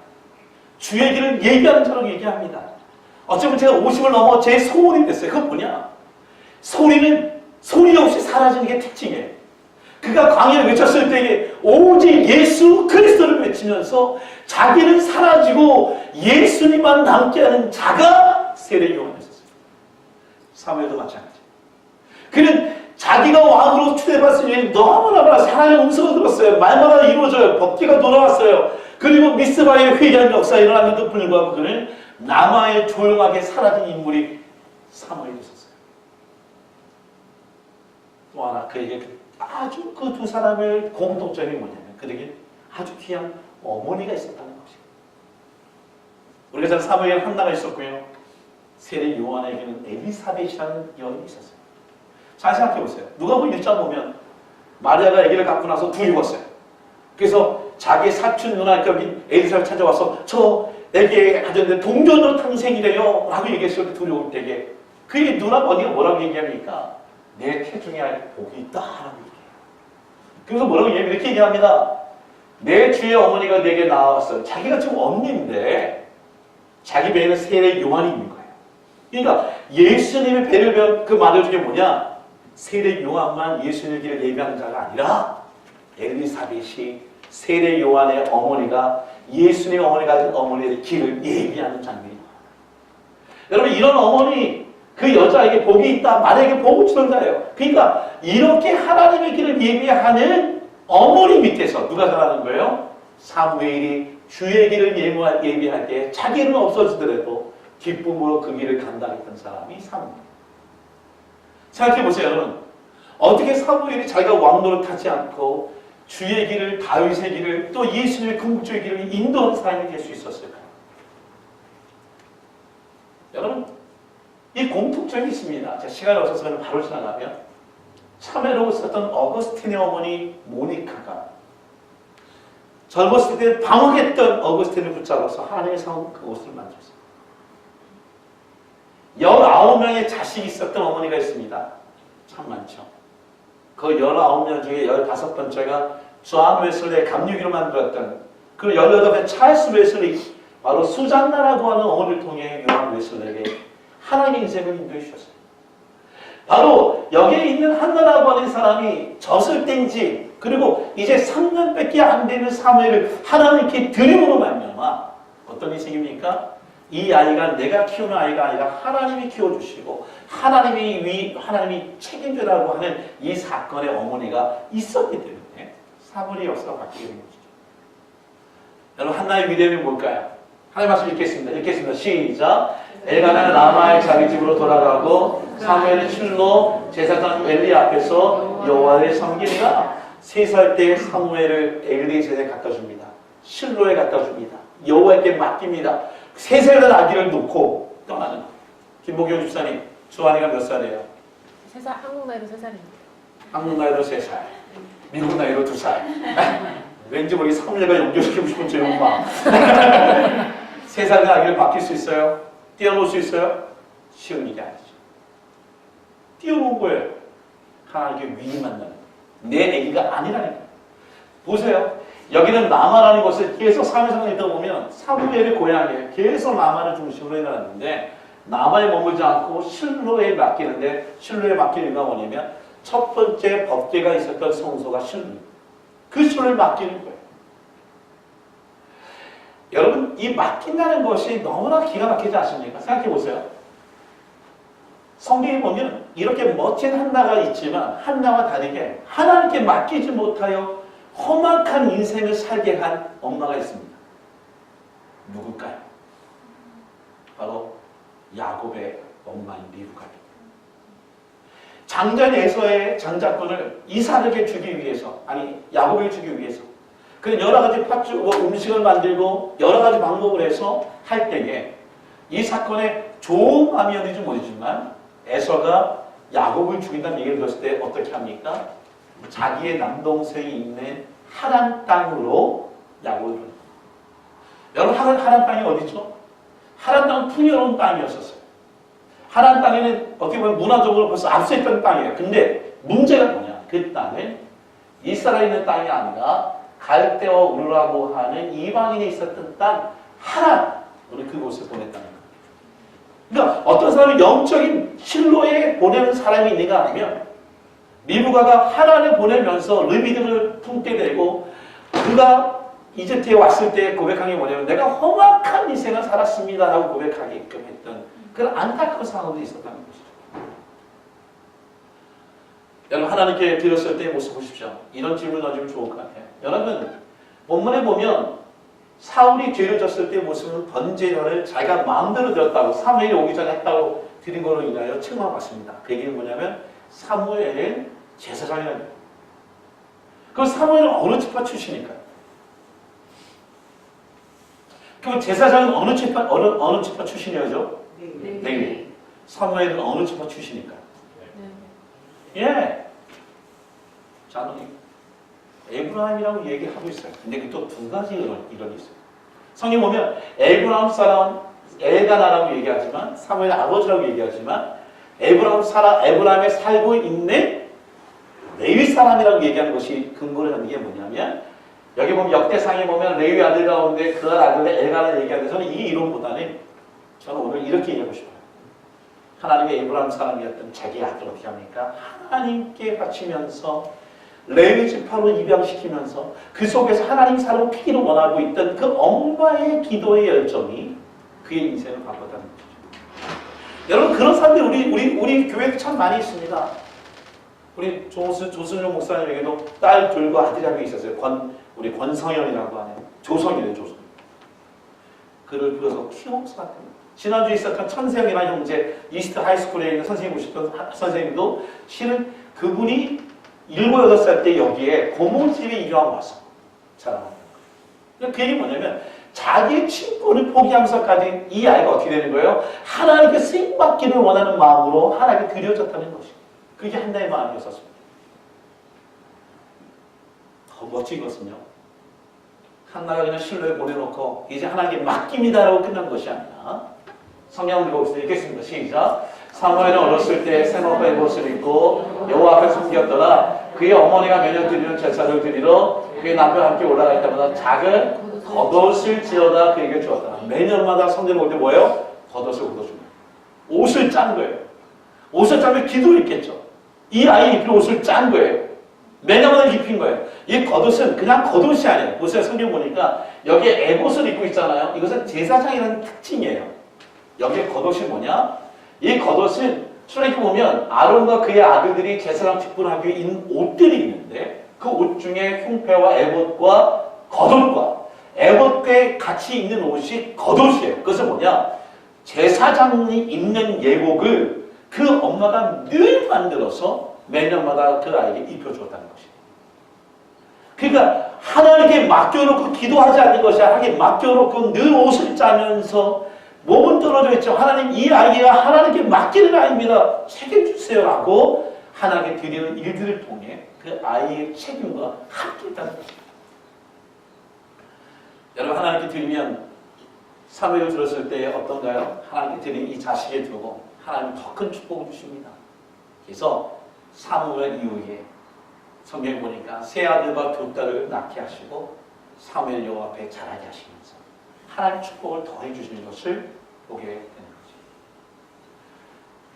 주의 길을 얘기하는 자라고 얘기합니다. 어쩌면 제가 50을 넘어 제 소원이 됐어요. 그건 뭐냐? 소리는 소리 없이 사라지는 게 특징이에요. 그가 광야를 외쳤을 때에 오직 예수 그리스도를 외치면서 자기는 사라지고 예수님만 남게 하는 자가 세례 요한이었어요. 사무엘도 마찬가지. 그는 자기가 왕으로 초대받았으니 너무나 하나님의 음성을 들었어요. 말마다 이루어져요. 법궤가 돌아왔어요. 그리고 미스바의 회개한 역사가 일어났는데도 불구하고 그는 남아에 조용하게 사라진 인물이 사무엘이 있었어요. 또 하나 그에게 아주 그 두 사람의 공통점이 뭐냐면 그에게 아주 귀한 어머니가 있었다는 것입니다. 우리가 잘 사무엘 한나가 있었고요. 세례 요한에게는 엘리사벳이라는 여인이 있었어요. 잘 생각해 보세요. 누가복음 1장 보면 마리아가 아기를 갖고 나서 둘이 죽었어요. 그래서 자기 사촌 누나 여기 엘리사벳 찾아와서 저 애기 가졌는데 동전으로 탄생이래요 라고 얘기했을 때 둘이 올 때에 그의 누나가 언니가 뭐라고 얘기합니까? 내 태중에 복이 있다 라고 얘기해요. 그래서 뭐라고 얘기합니까? 이렇게 얘기합니다. 내 주의 어머니가 내게 나왔어요. 자기가 지금 언니인데 자기 배에는 세례 요한이 있는 거예요. 그러니까 예수님의 배를 배운 그 말들 중에 뭐냐? 세례 요한만 예수님의 길을 예비하는 자가 아니라 엘리사벳이 세례 요한의 어머니가 예수님의 어머니의 길을 예비하는 장면이에요. 여러분 이런 어머니 그 여자에게 복이 있다. 말에게 복을 주는 자예요. 그러니까 이렇게 하나님의 길을 예비하는 어머니 밑에서 누가 자라는 거예요? 사무엘이 주의 길을 예비할 때 자기는 없어지더라도 기쁨으로 그 길을 감당했던 사람이 사무엘. 생각해보세요 여러분. 어떻게 사무엘이 자기가 왕노릇하지 않고 주의 길을 다윗의 길을 또 예수님의 궁극주의 길을 인도하는 사람이 될 수 있었을까요? 여러분 이 공통점이 있습니다. 제가 시간이 없어서 바로 지나가면 참회로 썼던 어거스틴의 어머니 모니카가 젊었을 때 방황했던 어거스틴을 붙잡아서 하나님의 성 그곳을 만졌어요. 19명의 자식이 있었던 어머니가 있습니다. 참 많죠. 그 19명 중에 15번째가 존 웨슬리의 감리교를 만들었던 그 18번째 찰스 웨슬리 바로 수잔나라고 하는 어머니를 통해 요한 웨슬리에게 하나님의 인생을 인도해 주셨어요. 바로 여기에 있는 한나라고 하는 사람이 젖을 뗀 지 그리고 이제 3년밖에 안 되는 사무엘을 하나님께 드림으로 말미암아 어떤 인생입니까? 이 아이가 내가 키우는 아이가 아니라 하나님이 키워주시고 하나님이 책임져라고 하는 이 사건의 어머니가 있었기 때문에 사무엘의 역사가 바뀌게 된 것이죠. 여러분 한나의 믿음이 뭘까요? 하나님 말씀 읽겠습니다. 시작. 엘가나는 라마의 자기 집으로 돌아가고 사무엘은 실로 제사장 엘리 앞에서 여호와를 섬기니라. 3살 때 사무엘을 엘리에게 갖다 줍니다. 실로에 갖다 줍니다. 여호와께 맡깁니다. 3살 된 아기를 놓고 떠나는. 김보경 집사님, 주한이가 몇 살이에요? 3살, 한국 나이로 3살입니다. 한국 나이로 3살, 미국 나이로 2살. 왠지 모르게 사무엘과 연결시키고 싶은 제 욕망. 3살 된 아기를 맡길 수 있어요? 띄워놓을 수 있어요? 쉬운 일이 아니죠. 띄워놓은 거예요. 하나님께 위임 만나는 내 아기가 아니라니까. 보세요. 여기는 라마라는 것을 계속 사무엘상에 있다 보면 사무엘의 고향이에요. 계속 라마를 중심으로 해놨는데 라마에 머물지 않고 실로에 맡기는데 실로에 맡기는 이유가 뭐냐면 첫 번째 법궤가 있었던 성소가 실로. 그 실로에 맡기는 거예요. 여러분 이 맡긴다는 것이 너무나 기가 막히지 않습니까? 생각해 보세요. 성경에 보면 이렇게 멋진 한나가 있지만 한나와 다르게 하나님께 맡기지 못하여 험악한 인생을 살게 한 엄마가 있습니다. 누굴까요? 바로 야곱의 엄마인 리브가입니다. 장자 에서의 장자권을 이삭에게 주기 위해서, 아니 야곱에게 주기 위해서 그 여러 가지 음식을 만들고 여러 가지 방법을 해서 할 때에 이 사건의 좋은 마음이었는지 모르지만 에서가 야곱을 죽인다는 얘기를 들었을 때 어떻게 합니까? 자기의 남동생이 있는 하란 땅으로 야곱을 보냅니다. 여러분 하란 땅이 어디죠? 하란 땅은 풍요로운 땅이었었어요. 하란 땅에는 어떻게 보면 문화적으로 벌써 앞서 있던 땅이에요. 근데 문제가 뭐냐? 그 땅은 이스라엘 있는 땅이 아니라 갈대와 우르라고 하는 이방인이 있었던 땅 하란으로 그곳에 보냈다는 거예요. 그러니까 어떤 사람이 영적인 실로에 보내는 사람이 있는가 하면 리브가가 하란에 보내면서 르비딤을 품게 되고 그가 이집트에 왔을 때 고백한 게 뭐냐면 내가 험악한 인생을 살았습니다 라고 고백하게끔 했던 그런 안타까운 상황도 있었다는 것이죠. 여러분 하나님께 드렸을 때의 모습 보십시오. 이런 질문 던지면 좋을 것 같아요. 여러분 본문에 보면 사울이 죄를 졌을 때의 모습은 번제를 자기가 마음대로 드렸다고 사무엘이 오기 전에 했다고 드린 거로 인하여 책망받습니다. 그 얘기는 뭐냐면 사무엘은 제사장이라는 거예요. 그럼 사무엘은 어느 지파 출신일까요? 그럼 제사장은 어느 지파 출신이죠? 네. 사무엘은 어느 지파 출신일까요? 예. 저는 에브라임이라고 얘기하고 있어요. 근데 또 두 가지 이론이 있어요. 성경 보면 에브라임 사람 엘가나라고 얘기하지만 사무엘 아버지라고 얘기하지만 에브라임에 살고 있는 레위 사람이라고 얘기하는 것이 근거를 하는 게 뭐냐면 여기 보면 역대상에 보면 레위 아들 가운데 그 아들의 엘가나를 얘기하는데 저는 이 이론보다는 저는 오늘 이렇게 얘기하고 싶어요. 하나님의 에브라임 사람이었던 자기 아들 어떻게 합니까? 하나님께 바치면서 레위 지파로 입양시키면서 그 속에서 하나님 사람을 피기를 원하고 있던 그 엄마의 기도의 열정이 그의 인생을 바꿨다는 것이죠. 여러분 그런 사람들이 우리 교회도 참 많이 있습니다. 우리 조순용 목사님에게도 딸 둘과 아들이 한 명 있었어요. 우리 권성현이라고 하는 조성이네 조성. 그를 불러서 키워서 같은. 지난주에 있었던 천세영이라는 형제 이스트 하이스쿨에 있는 선생님 오셨던 선생님도 실은 그분이 7, 8살 때 여기에 고모집에 입양하고 왔어. 자랑하는 거예요. 그 얘기 뭐냐면 자기의 친구를 포기하면서까지 이 아이가 어떻게 되는 거예요? 하나님께 쓰임받기를 원하는 마음으로 하나님께 드려졌다는 것이. 그게 한나의 마음이었었습니다. 더 멋진 것은요. 한나가 그냥 실로에 보내놓고 이제 하나님께 맡깁니다라고 끝난 것이 아니라 성경을 읽겠습니다. 시작. 사무엘은 어렸을 때 세마포의 옷을 입고 여호와 앞에 숨겼더라. 그의 어머니가 매년 드리는 제사를 드리러 그의 남편과 함께 올라갈 때마다 작은 겉옷을 지어다 그에게 주었다. 매년마다 성전 올 때 뭐예요? 겉옷을 걷어준 거예요. 옷을 짠 거예요. 옷을 짜면 기도 있겠죠. 이 아이 입힐 옷을 짠 거예요. 매년마다 입힌 거예요. 이 겉옷은 그냥 겉옷이 아니에요. 보세요. 성경 보니까 여기에 에봇을 입고 있잖아요. 이것은 제사장이라는 특징이에요. 여기에 겉옷이 뭐냐? 이 겉옷은 출애굽 보면 아론과 그의 아들들이 제사장 직분하기 위해 입는 옷들이 있는데 그 옷 중에 흉패와 에봇과 겉옷과 에봇과 같이 입는 옷이 겉옷이에요. 그것은 뭐냐? 제사장이 입는 예복을 그 엄마가 늘 만들어서 매년마다 그 아이에게 입혀주었다는 것이에요. 그러니까 하나님께 맡겨놓고 기도하지 않는 것이 아니라 하나님께 맡겨놓고 늘 옷을 짜면서 몸은 떨어져 있죠. 하나님 이 아이가 하나님께 맡기는 아이입니다. 책임주세요라고 하나님께 드리는 일들을 통해 그 아이의 책임과 함께 있다는 것입니다. 여러분 하나님께 드리면 사무엘 들었을 때 어떤가요? 하나님께 드린 이 자식을 두고 하나님 더 큰 축복을 주십니다. 그래서 사무엘 이후에 성경 보니까 세 아들과 두 딸을 낳게 하시고 사무엘 여호와 앞에 자라게 하시면서 하나님 축복을 더해 주시는 것을 보게 되는 거죠.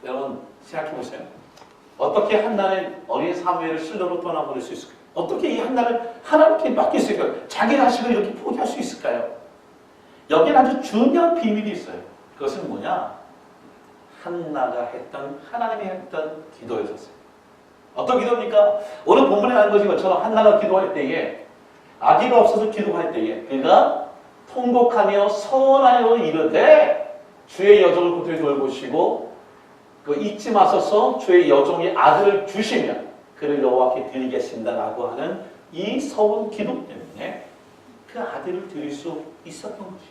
여러분 생각해 보세요. 어떻게 한나는 어린 사무엘을 실로로 떠나보낼 수 있을까요? 어떻게 이 한나를 하나님께 맡길 수 있을까요? 자기 자식을 이렇게 포기할 수 있을까요? 여기는 아주 중요한 비밀이 있어요. 그것은 뭐냐? 한나가 했던 하나님이 했던 기도였었어요. 어떤 기도입니까? 오늘 본문에 나온 것인 것처럼 한나가 기도할 때에 아기가 없어서 기도할 때에 그가 통곡하며 서원하여 이르되 주의 여종을 고통에 돌보시고 그 잊지 마소서 주의 여종이 아들을 주시면 그를 여호와께 드리겠습니다라고 하는 이 서원 기도 때문에 그 아들을 드릴 수 있었던 거지.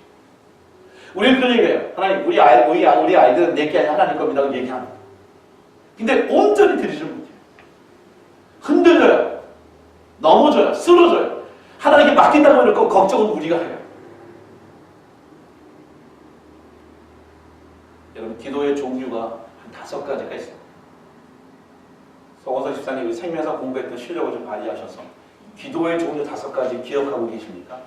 우리는 그런 얘기해요. 하나님, 우리 아이들은 내게 하나님 겁니다고 얘기합니다. 근데 온전히 드리지 못해요. 흔들려요. 넘어져요. 쓰러져요. 하나님께 맡긴다고 해놓고 걱정은 우리가 해요. 여러분, 기도의 종류가 한 5가지가 있어요. 서원석 집사님 생명사 공부했던 실력을 좀 발휘하셔서 기도의 종류 5가지 기억하고 계십니까?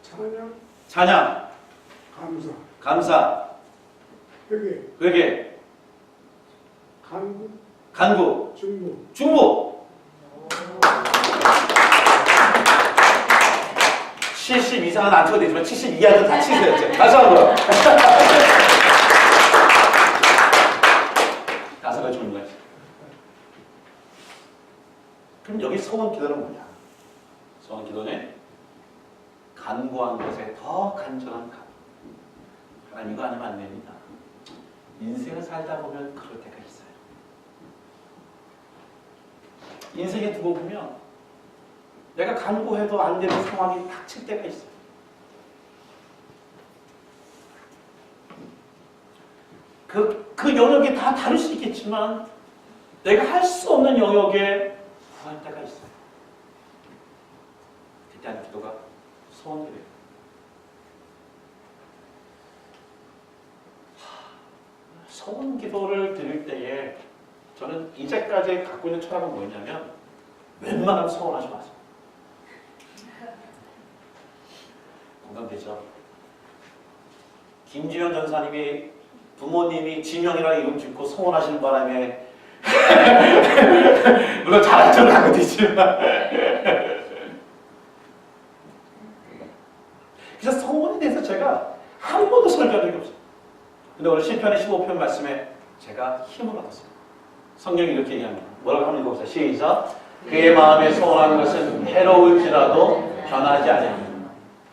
찬양, 찬양, 감사, 감사, 회개, 회개, 간구, 간구, 중무. 중보. 70 이상은 안 쳐도 되지만 70 이하는 다 치세요. 다시 한번. 5가지 종류가 있어요. 그럼 여기 소원 기도는 뭐냐? 소원 기도는 간구한 것에 더 간절한 간. 하나님, 이거 아니면 안 됩니다. 인생을 살다 보면 그럴 때가 있어요. 인생에 두고 보면 내가 간구해도 안 되는 상황이 닥칠 때가 있어요. 그 영역이 다 다를 수 있겠지만 내가 할 수 없는 영역에 구할 때가 있어요. 그때 하는 기도가 소원이래요. 소원 기도를 드릴 때에 저는 이제까지 갖고 있는 철학은 뭐냐면 웬만하면 소원하지 마세요. 공감되죠? 김지현 전사님이 부모님이 진영이라는 이름 짓고 소원하시는 바람에 물론 잘한 척을 하고 되지만 그래서 소원에 대해서 제가 한 번도 설교한 적이 없어요. 근데 오늘 시편의 15편 말씀에 제가 힘을 얻었어요. 성경이 이렇게 얘기합니다. 뭐라고 한번 읽어보세요. 시작. 그의 마음에 소원하는 것은 해로울지라도 변하지 아니하니라.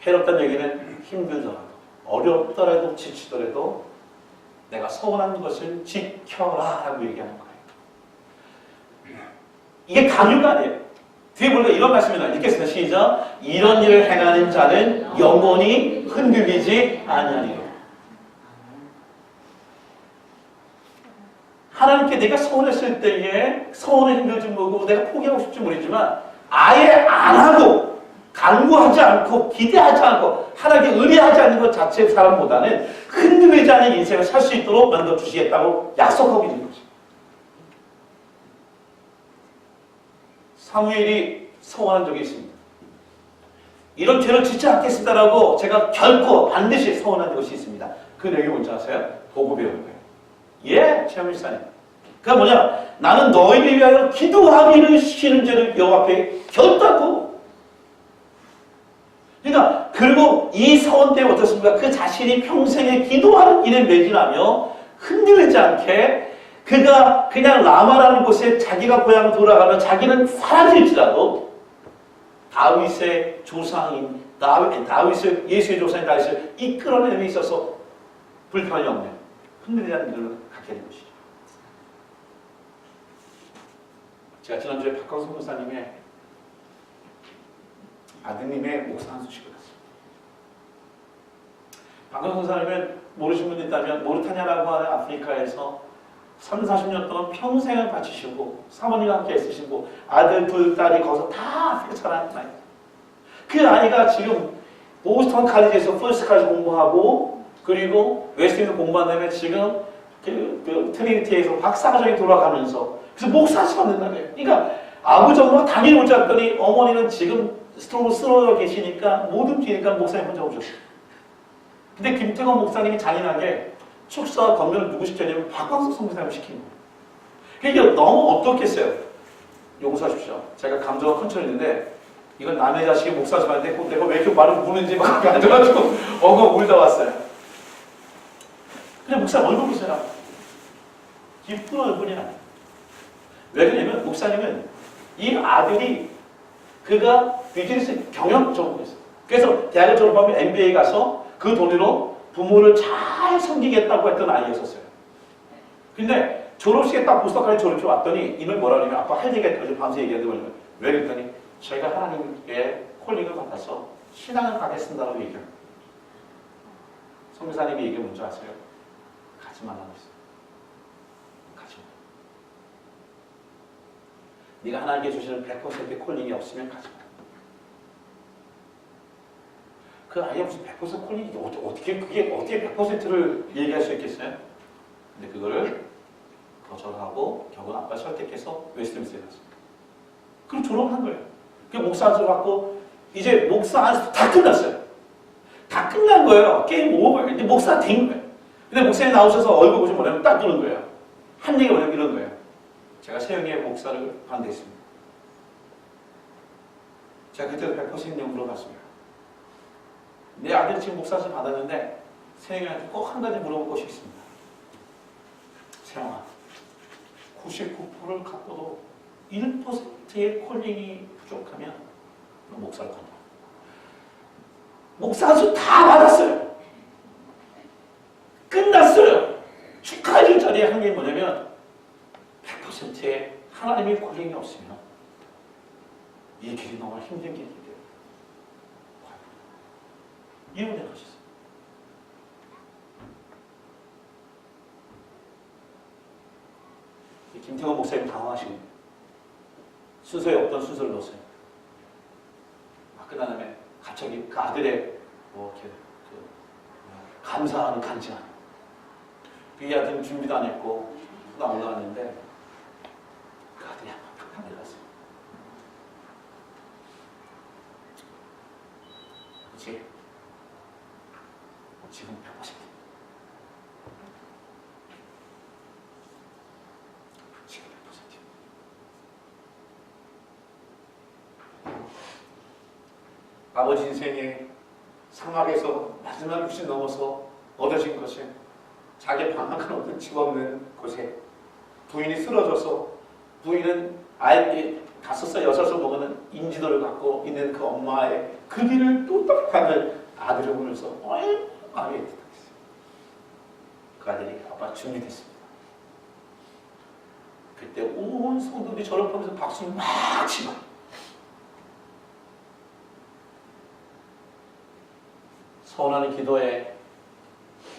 해롭다는 얘기는 힘들더라도 어렵더라도 지치더라도 내가 소원하는 것을 지켜라 라고 얘기하는 거예요. 이게 강요가 아니에요. 뒤에 보니까 이런 말씀이 나와요. 읽겠습니다. 시작. 이런 일을 행하는 자는 영원히 흔들리지 아니하리라. 하나님께 내가 소원했을 때에 소원의 힘들지 모르고 내가 포기하고 싶지 모르지만 아예 안 하고 간구하지 않고 기대하지 않고 하나님께 의뢰하지 않는 것 자체의 사람보다는 흔들리지 않은 인생을 살 수 있도록 만들어 주시겠다고 약속하고 있는 거죠. 사무엘이 소원한 적이 있습니다. 이런 죄를 짓지 않겠습니다라고 제가 결코 반드시 소원한 것이 있습니다. 그 내용이 뭔지 아세요? 보고 배우는 거예요. 예, 최현mil사님. 그게 뭐냐? 나는 너희를 위하여 기도하기를 시키는 죄를 여호와 앞에 결단코. 그러니까 그리고 이 서원 때문에 어떻습니까? 그 자신이 평생에 기도하는 일에 매진하며 흔들리지 않게 그가 그냥 라마라는 곳에 자기가 고향 돌아가면 자기는 사라질지라도 다윗의 조상인 다윗의 예수의 조상인 다윗을 이끌어내는 데 있어서 불편이 없는 흔들리지 않는 일을 갖게 된 것이죠. 제가 지난주에 박광석 목사님의 아드님의 목사 한 소식을 했습니다. 박광석 목사님은 모르신 분이 있다면 모르타냐라고 하는 아프리카에서 30-40년 동안 평생을 바치시고 사모님과 함께 있으시고 아들 둘 딸이 거기서 다 아프리카 자라는 아이. 그 아이가 지금 보스턴 칼리지에서 퍼스트까지 공부하고 그리고 웨스트에서 공부한 다음에 지금 그 트리니티에서 박사과정에 돌아가면서 그래서 목사시 받는다는 거예요. 그러니까 아버지 엄마가 당연히 오지 않더니 어머니는 지금 스트로크로 쓰러져 계시니까 못 움직이니까 목사님 혼자 오셨어요. 근데 김태건 목사님이 잔인하게 축사 건면을 누구 시켰냐면 박광석 선교사님을 시킨 거예요. 그러니까 너무 어떻겠어요? 용서하십시오. 제가 감정가 컨트롤했는데 이건 남의 자식이 목사지 말인데 내가 왜 이렇게 말을 무는지 막 앉아가지고 엉엉 울다 왔어요. 근데 목사님 얼굴 보세요. 기쁜 얼굴이 아니에요. 왜 그러냐면 목사님은 이 아들이 그가 비즈니스 경영 전공했어요. 그래서 대학을 졸업하면 MBA 가서 그 돈으로 부모를 잘 섬기겠다고 했던 아이였었어요. 근데 졸업식에 딱 부스터까지 졸업식 왔더니 이놈이 뭐라 그러냐면 아빠 할 얘기가 어제 밤새 얘기하는데 뭐냐면 왜 그랬더니 저희가 하나님의 콜링을 받아서 신앙을 가겠습니다라고 얘기합니다. 성교사님이 얘기 뭔지 아세요? 가지 말라고 했어요. 가지 마. 네가 하나님께 주시는 100%의 콜링이 없으면 가지 마. 그 아이가 무슨 100% 콜링이 어떻게 100%를 얘기할 수 있겠어요? 근데 그거를 거절하고 결국 아빠 설득해서 웨스트민스터에 갔어요. 그럼 졸업한 거예요. 그 목사 안수 받고 이제 목사 안수 다 끝났어요. 다 끝난 거예요. 게임 오버예요. 이제 목사 된 거예요. 근데 목사님 나오셔서 얼굴 보시면 뭐냐면 딱 뜨는 거예요. 한 얘기가 뭐냐면 이런 거예요. 제가 세영이의 목사를 반대했습니다. 제가 그때도 100% 물어봤습니다. 내 아들이 지금 목사를 받았는데 세영이한테 꼭 한 가지 물어볼 것이 있습니다. 세영아, 99%를 갖고도 1%의 콜링이 부족하면 너 목사를 간다. 목사 안수 다 받았어요. 끝났어요. 축하해줄 자리에 한 게 뭐냐면 100%의 하나님의 콜링이 없으면 이 길이 너무 힘든 길이에요. 이혼해 가셨어요. 김태원 목사님 당황하시고 순서에 없던 순서를 넣었어요. 끝난 다음에 갑자기 그 아들의 뭐 이렇게 감사하는 간증. 그 아들은 준비도 안 했고 후가 올라왔는데 그 아들이 한번 내려갔어요. 그렇지? 지금 100%. 지금 100%. 아버지 인생의 상막에서 마지막 육신 넘어서 얻어진 것은 자기 방 한 칸 없는 집 없는 곳에 부인이 쓰러져서 부인은 아이 5살, 6살 먹는 인지도를 갖고 있는 그 엄마의 그 길을 뚝딱하는 아들을 보면서 마음이 애틋했어요. 그 아들이 아빠 준비됐습니다. 그때 온 성도들이 저를 보면서 박수를 막 치고 서원하는 기도에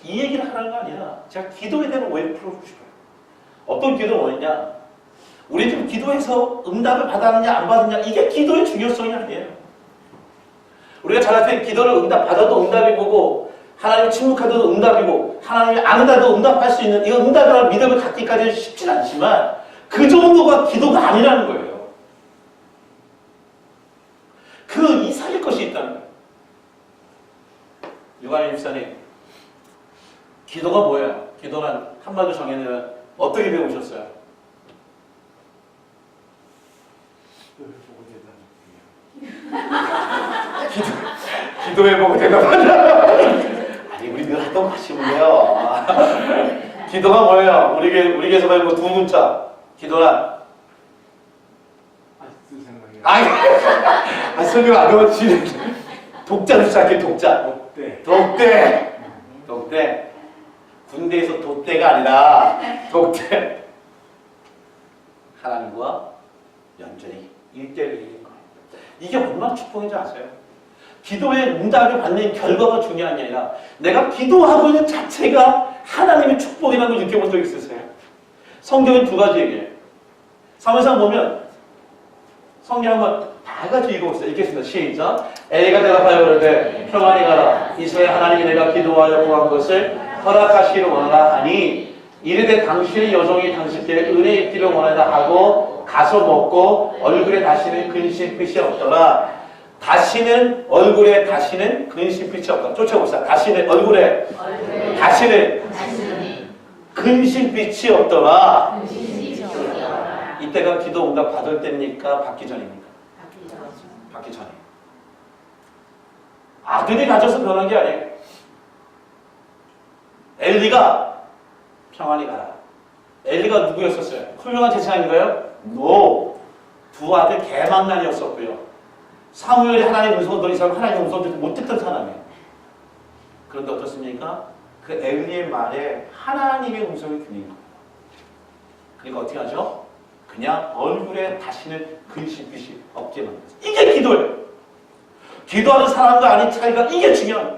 이 얘기를 하는 거 아니라 제가 기도에 대한 오해를 풀어주고 싶어요. 어떤 기도를 원했냐? 우리 지금 기도해서 응답을 받았느냐 안 받았느냐 이게 기도의 중요성이 아니에요. 우리가 잘할 때 기도를 응답 받아도 응답이고 하나님이 침묵하도 응답이고 하나님이 안 응답도 응답할 수 있는 이거 응답이라는 믿음을 갖기까지는 쉽진 않지만 그 정도가 기도가 아니라는 거예요. 그 이상의 것이 있다는 거예요. 유관임 집사님, 기도가 뭐예요? 기도는 한마디로 정해내면 어떻게 배우셨어요? 기도해보고 대답하자. 아니 우리 늘 하던 말씀인데요. 기도가 뭐예요? 우리 교회에서 배운 두 문자. 기도란 설명 안 하고 지금 독자를 시작해. 독자. 독대. 군대에서 독대가 아니라 독대. 하나님과 연전히 1대1인 거예요. 이게 얼마나 축복인지 아세요? 기도의 응답을 받는 결과가 중요한 게 아니라 내가 기도하고 있는 자체가 하나님의 축복이라는 걸 느껴본 적 있으세요? 성경은 두 가지 얘기예요. 사무엘상 보면 성경 한번 다 같이 읽어보세요. 읽겠습니다. 시작. 엘리가 대답하여 그러되 평안히 가라. 이스라엘 하나님이 내가 기도하여 구한 것을 허락하시기를 원하나 하니 이르되 당신의 여종이 당신께 은혜 입기를 원하다 하고 가서 먹고 얼굴에 다시는 근심빛이 없더라. 다시는 얼굴에 다시는 근심빛이 없다. 쫓아봅시다. 다시는 얼굴에 다시는 근심빛이 없더라. 이때가 기도 응답 받을 때입니까? 받기 전입니까? 받기 전에. 아들이 가져서 변한 게 아니에요. 엘리가 평안히 가라. 엘리가 누구였었어요? 훌륭한 제사장인가요? 두 아들 개망난이었었고요. 사무엘이 하나님의 음성을 들은 이사람 하나님의 음성을 못 듣던 사람이에요. 그런데 어떻습니까? 그 엘리의 말에 하나님의 음성이 들린 거예요. 그러니까 어떻게 하죠? 그냥 얼굴에 다시는 근심빛이 없게 만들었어요. 이게 기도예요. 기도하는 사람과 아닌 차이가 이게 중요한 거예요.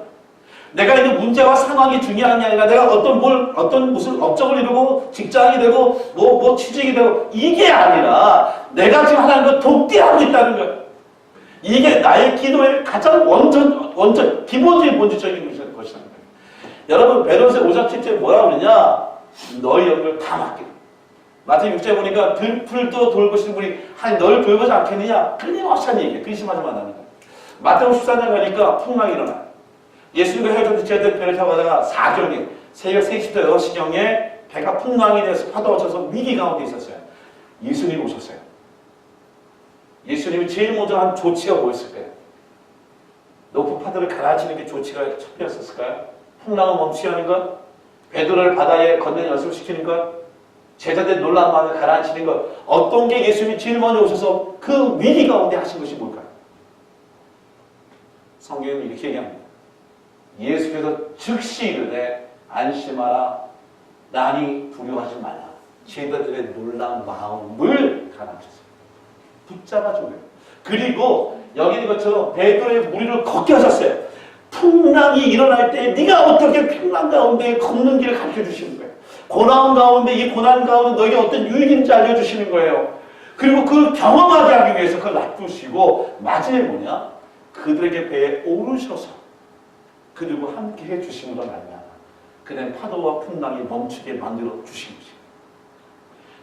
내가 있는 문제와 상황이 중요한 게 아니라 내가 어떤 무슨 업적을 이루고 직장이 되고 뭐 취직이 되고 이게 아니라 내가 지금 하나님과 독대하고 있다는 거예요. 이게 나의 기도의 가장 원전 기본적인 본질적인 것이라는 거예요. 여러분 베드로서 5장 7절에 뭐라 그러냐? 너희 영을 다 맡겨. 마태복음 6장에 보니까 들풀도 돌보시는 분이 하나님 너를 돌보지 않겠느냐? 끊임없이 하는 얘기예요. 근심하지 말라는 거예요. 마태복음 14장 가니까 풍랑이 일어나요. 예수님과 헤어졌던 제자들이 배를 타고 가다가 사경에 새벽 3시부터 6시경에 배가 풍랑이 돼서 파도가 쳐서 위기 가운데 있었어요. 예수님이 오셨어요. 예수님이 제일 먼저 한 조치가 뭐였을까요? 높은 파도를 가라앉히는 게 조치가 첫 번째였을까요? 풍랑을 멈추게 하는 것, 베드로를 바다에 건너는 연습을 시키는 것, 제자들의 놀라운 마음을 가라앉히는 것, 어떤 게 예수님이 제일 먼저 오셔서 그 위기 가운데 하신 것이 뭘까요? 성경은 이렇게 얘기합니다. 예수께서 즉시 이르되 안심하라 나니 두려워하지 말라. 제자들의 놀라운 마음을 가라앉혔어요. 붙잡아준 거예요. 그리고 여기 있는 것처럼 베드로의 무리를 걷게 하셨어요. 풍랑이 일어날 때 네가 어떻게 풍랑 가운데 걷는 길을 가르쳐 주시는 거예요. 고난 가운데 이 고난 가운데 너에게 어떤 유익인지 알려주시는 거예요. 그리고 그 경험하게 하기 위해서 그걸 놔두시고 마지막에 뭐냐? 그들에게 배에 오르셔서 그들과 함께 해주심으로 말미암아 그는 파도와 풍랑이 멈추게 만들어 주신 것입니다.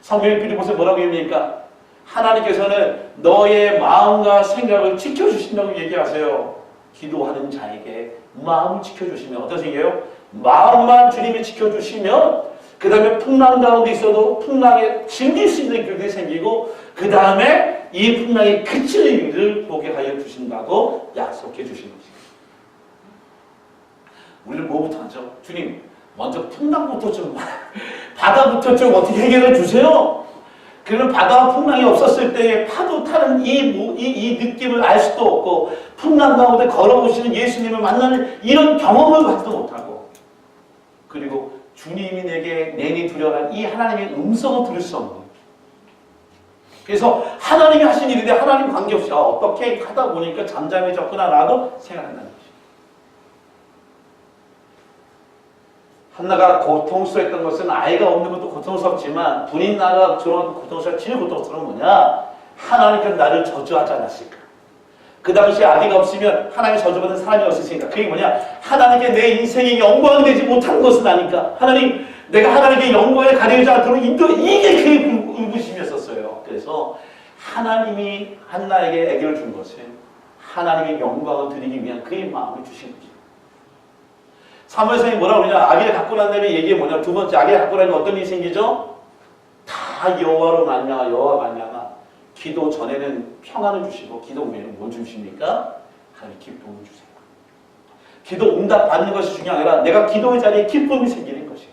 성경의 빌립보서 뭐라고 얘기합니까? 하나님께서는 너의 마음과 생각을 지켜주신다고 얘기하세요. 기도하는 자에게 마음을 지켜주시면 어떤 생각이에요? 마음만 주님이 지켜주시면 그 다음에 풍랑 가운데 있어도 풍랑에 즐길 수 있는 길이 생기고 그 다음에 이 풍랑이 그치는 일을 보게 하여 주신다고 약속해 주신 것입니다. 우리는 뭐부터 하죠? 주님 먼저 풍랑부터 좀 바다부터 좀 어떻게 해결해 주세요. 그러면 바다와 풍랑이 없었을 때에 파도 타는 이 느낌을 알 수도 없고 풍랑 가운데 걸어오시는 예수님을 만나는 이런 경험을 갖지도 못하고 그리고 주님이 내게 내니 두려워하는 이 하나님의 음성을 들을 수 없는 그래서 하나님이 하신 일인데 하나님 관계없이 어떻게 하다 보니까 잠잠해졌구나라고 생각한다는 거죠. 한나가 고통스러웠던 것은 아이가 없는 것도 고통스럽지만 분인 나가 들어온 고통스러운 제일 고통스러운 뭐냐? 하나님께서 나를 저주하지 않았을까? 그 당시에 아기가 없으면 하나님 저주받은 사람이 없으니까 그게 뭐냐? 하나님께 내 인생이 영광이 되지 못하는 것은 아니까 하나님 내가 하나님께 영광에 가려지 않도록 인도 이게 그의 의구심이었었어요. 그래서 하나님이 한나에게 아기를 준 것은 하나님의 영광을 드리기 위한 그의 마음을 주신 거죠. 사무엘상이 뭐라고 그러냐? 아기를 갖고 난 다음에 얘기가 뭐냐? 두 번째 아기를 갖고 나면 어떤 일이 생기죠? 다 여호와로 말미암아 여호와 말미암아 기도 전에는 평안을 주시고 기도 후에는 뭘 주십니까? 하나님 기쁨을 주세요. 기도 응답 받는 것이 중요한 게 아니라 내가 기도의 자리에 기쁨이 생기는 것이에요.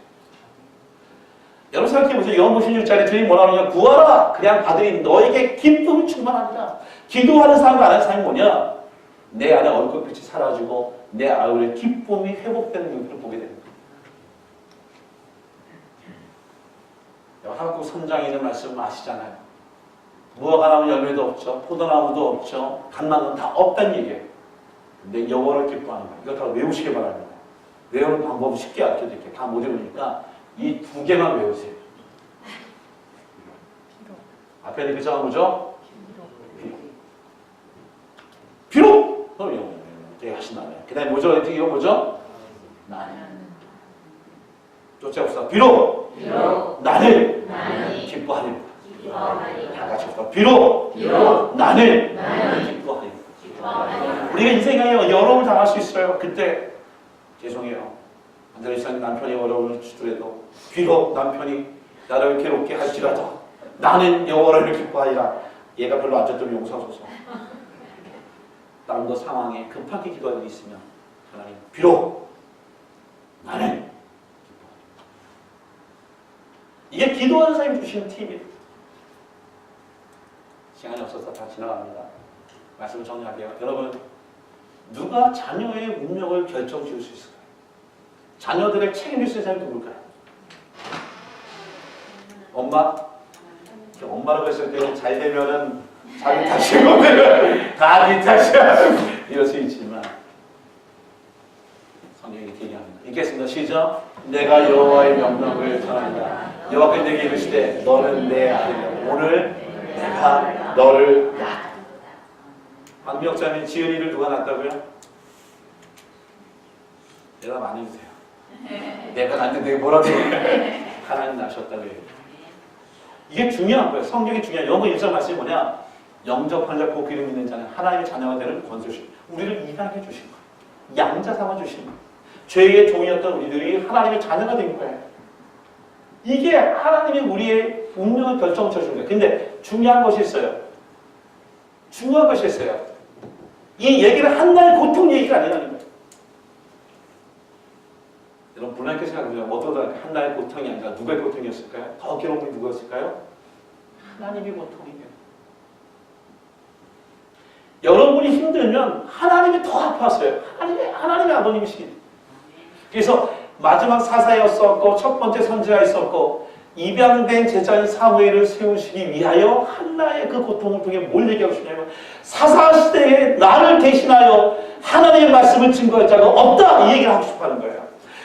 여러분 생각해보세요. 요한복음 16장에 주님이 뭐라고 하냐? 구하라 그냥 받으니 너에게 기쁨이 충만하니라. 기도하는 사람과 안 하는 사람이 뭐냐? 내 안에 얼굴빛이 사라지고 내 아울의 기쁨이 회복되는 눈빛을 보게 됩니다. 하박국 3장에 있는 말씀 아시잖아요. 무화과 나무 열매도 없죠. 포도나무도 없죠. 갓나무는 다 없다는 얘기예요. 근데 여호와를 기뻐하는 거예요. 이거 다 외우시기 바랍니다. 외우는 방법은 쉽게 알려드릴게요. 다 못 외우니까 이 두 개만 외우세요. 앞에 있는 글자가 뭐죠? 비록! 그럼 영어 되게 하신다면. 그 다음에 뭐죠? 이거 뭐죠? 나는. 쫓아봅시다. 비록! 나는 기뻐하리라. 다 같이 합시다. 비록! 나는 기뻐하리라. 우리가 인생에 어려움을 당할 수 있어요. 그때 죄송해요. 한전에 있는 남편이 어려움을 주더라도 비록 남편이 나를 괴롭게 할지라도 나는 여호와를 기뻐하리라. 얘가 별로 안 좋다면 용서하소서. 다른 거 상황에 급하게 기도할 일이 있으면 하나님 비록 나는 기뻐하리라. 이게 기도하는 사람이 주시는 팁이에요. 시간이 없어서 다 지나갑니다. 말씀을 정리할게요. 여러분, 누가 자녀의 운명을 결정 지을 수 있을까요? 자녀들의 책임질 수 있는 사람이 누굴까요? 엄마? 엄마라고 했을 때는 잘 되면은 자기 탓이고 다 네 탓이야 이럴 수 있지만 성경이 이렇게 얘기합니다. 읽겠습니다. 시작. 내가 여호와의 명령을 전한다. 여호와께서 내게 이르시되 너는 내 아들이라. 오늘 내가 너를 낳았다. 박미역자님 지은이를 누가 낳았다고요? 대답 안 해주세요. 내가 낳는데 뭐라고 하나님 낳으셨다고 해요. 이게 중요한 거예요. 성경이 중요한 영어 1절 말씀이 뭐냐? 영접한 자 곧 기름 있는 자는 하나님의 자녀가 되는 권세주신 우리를 입양해 주신 거예요. 양자 삼아 주신 거예요. 죄의 종이었던 우리들이 하나님의 자녀가 된 거예요. 이게 하나님이 우리의 운명을 결정쳐 주는 거예요. 근데 중요한 것이 있어요. 중요한 것이 있어요. 이 얘기는 한나의 고통 얘기가 아니라는 거예요. 여러분 불안하게 생각해보세요. 어떤 한나의 고통이 아니라 누구의 고통이었을까요? 더 괴로운 분이 누구였을까요? 하나님의 고통이에요. 여러분이 힘들면 하나님이 더 아팠어요. 하나님의 아버님이시기. 그래서 마지막 사사였었고 첫 번째 선지자 있었고 입양된 제자인 사무엘을 세우시기 위하여 한나의 그 고통을 통해 뭘 얘기하고 싶냐면 사사시대에 나를 대신하여 하나님의 말씀을 증거할 자가 없다 이 얘기를 하고 싶어하는 거예요.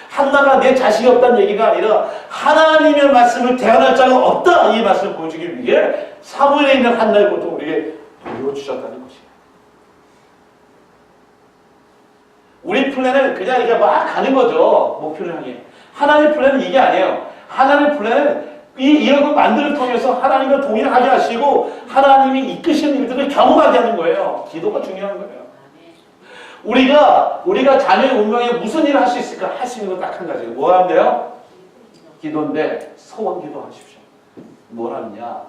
한나가 내 자식이 없다는 얘기가 아니라 하나님의 말씀을 대안할 자가 없다 이 말씀을 보여주기 위해 사무엘에 있는 한나의 고통을 우리에게 보여주셨다는 것이에요. 우리 플랜은 그냥 이게 막 가는 거죠. 목표를 향해. 하나님의 플랜은 이게 아니에요. 하나님의 플랜은 이런 걸 만들을 통해서 하나님과 동일하게 하시고 하나님이 이끄시는 일들을 경험하게 하는 거예요. 기도가 중요한 거예요. 우리가 자녀의 운명에 무슨 일을 할 수 있을까? 할 수 있는 건 딱 한 가지예요. 뭐 하면 돼요? 기도인데 소원 기도하십시오. 뭘 하느냐?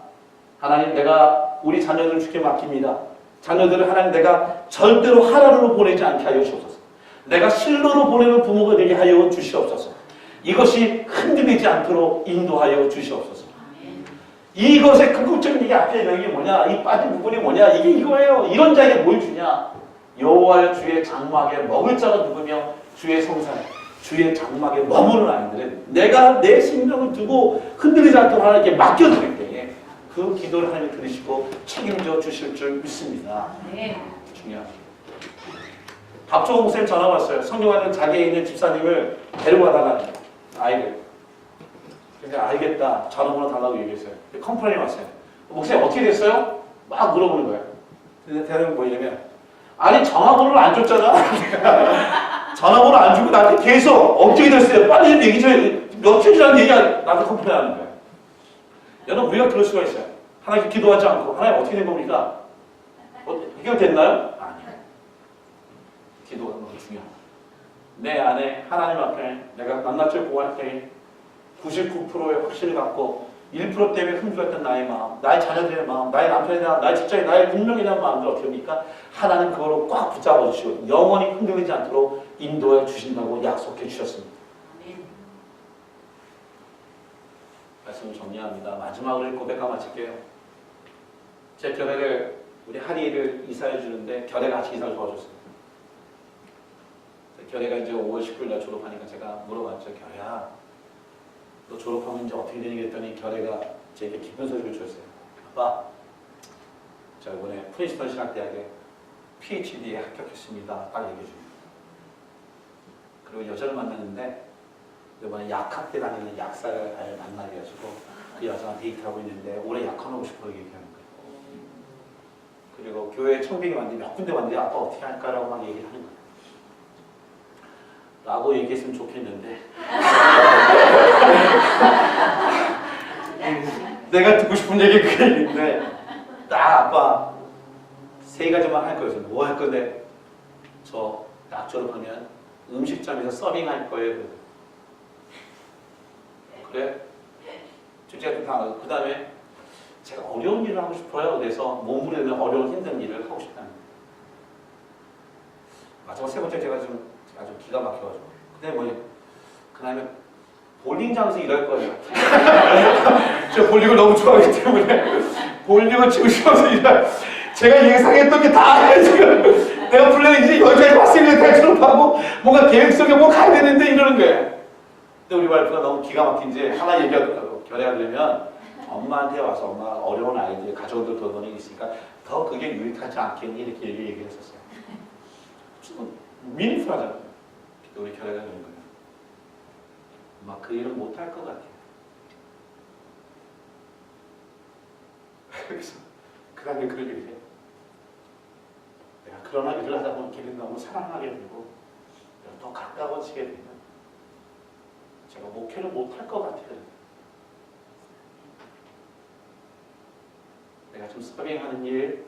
하나님 내가 우리 자녀들을 주께 맡깁니다. 자녀들을 하나님 내가 절대로 하라로 보내지 않게 하여 주옵소서. 내가 실로로 보내는 부모가 되게 하여 주시옵소서. 이것이 흔들리지 않도록 인도하여 주시옵소서. 이것의 궁극적인 얘기 앞에 있는 게 뭐냐? 이 빠진 부분이 뭐냐? 이게 이거예요. 이런 자에게 뭘 주냐? 여호와의 주의 장막에 먹을 자가 누구며 주의 성산에 주의 장막에 머무는 아이들은 내가 내 생명을 두고 흔들리지 않도록 하나님께 맡겨드릴 때에 그 기도를 하나님 들으시고 책임져 주실 줄 믿습니다. 중요합니다. 박종호 목사님 전화 왔어요. 성경하는 자기에 있는 집사님을 데리고 가다가 아이를. 그래서 알겠다. 전화번호 달라고 얘기했어요. 컴플레인이 왔어요. 목사님 어떻게 됐어요? 막 물어보는 거예요. 근데 대답은 뭐냐면 아니 전화번호를 안 줬잖아. 전화번호 안 주고 나한테 계속 어떻게 됐어요? 빨리 얘기 좀 며칠 지난 얘기가 나한테 컴플레인 하는 거예요. 여러분 우리가 그럴 수가 있어요. 하나님 기도하지 않고 하나님 어떻게 된 겁니까? 해결됐나요? 기도가 너무 중요하다. 내 안에 하나님 앞에 내가 낱낱이 구할 때에 99%의 확신을 갖고 1% 때문에 흔들렸던 나의 마음, 나의 자녀들의 마음, 나의 남편에 대한, 나의 직장에 나의 운명에 대한 마음들 어떻게 합니까? 하나님 그거로 꽉 붙잡아 주시고 영원히 흔들리지 않도록 인도해 주신다고 약속해 주셨습니다. 말씀을 정리합니다. 마지막으로 고백하고 마칠게요. 제 결례를 우리 하리를 이사해 주는데 결례가 같이 이사를 도와줬습니다. 결례가 이제 5월 19일 날 졸업하니까 제가 물어봤죠. 결례야, 너 졸업하면 이제 어떻게 되니? 그랬더니 결례가 제게 기쁜 소리를 줬어요. 아빠, 저 이번에 프린스턴 신학대학에 PhD에 합격했습니다. 딱 얘기해 줍니다. 그리고 여자를 만났는데 이번에 약학대 다니는 약사를 만나게 해가지고 그 여자랑 데이트하고 있는데 올해 약혼하고 싶어 얘기하는 거예요. 그리고 교회 청빙이 왔는데 몇 군데 왔는데 아빠 어떻게 할까라고 막 얘기를 하는 거예요. 라고 얘기했으면 좋겠는데 내가 듣고 싶은 얘기 그 얘기인데 딱 아빠 3가지만 할 거예요. 뭐 할 건데 저 딱 졸업하면 음식점에서 서빙할 거예요. 그래? 제가 그 다음에 제가 어려운 일을 하고 싶어요. 그래서 몸으로 되는 어려운 힘든 일을 하고 싶다는 거예요. 마지막 3번째 제가 좀 아주 기가 막혀가지고. 근데 그 다음에 볼링장에서 일할 거예요. 제가 볼링을 너무 좋아하기 때문에 볼링을 치고 싶어서 제가 예상했던 게 다 지금 내가 플랜 이제 여기까지 왔으니 대처하고 뭔가 계획 속에 뭐 가야 되는데 이러는 거예요. 근데 우리 와이프가 너무 기가 막힌지 하나 얘기하더라고. 결혼하려면 엄마한테 와서 엄마 어려운 아이들 가족들 돌보는 게 있으니까 더 그게 유익하지 않겠니 이렇게 얘기를 했었어요. 미니풀하잖아요. 우리 결혼하는 거예요. 막 그 일은 못할 것 같아요. 그래서 그 다음에 그런 얘기를 해요. 내가 그런 일을 하다 보면 걔를 너무 사랑하게 되고 더 가까워지게 되면 제가 목회를 못할 것 같아요. 내가 좀 서빙하는 일,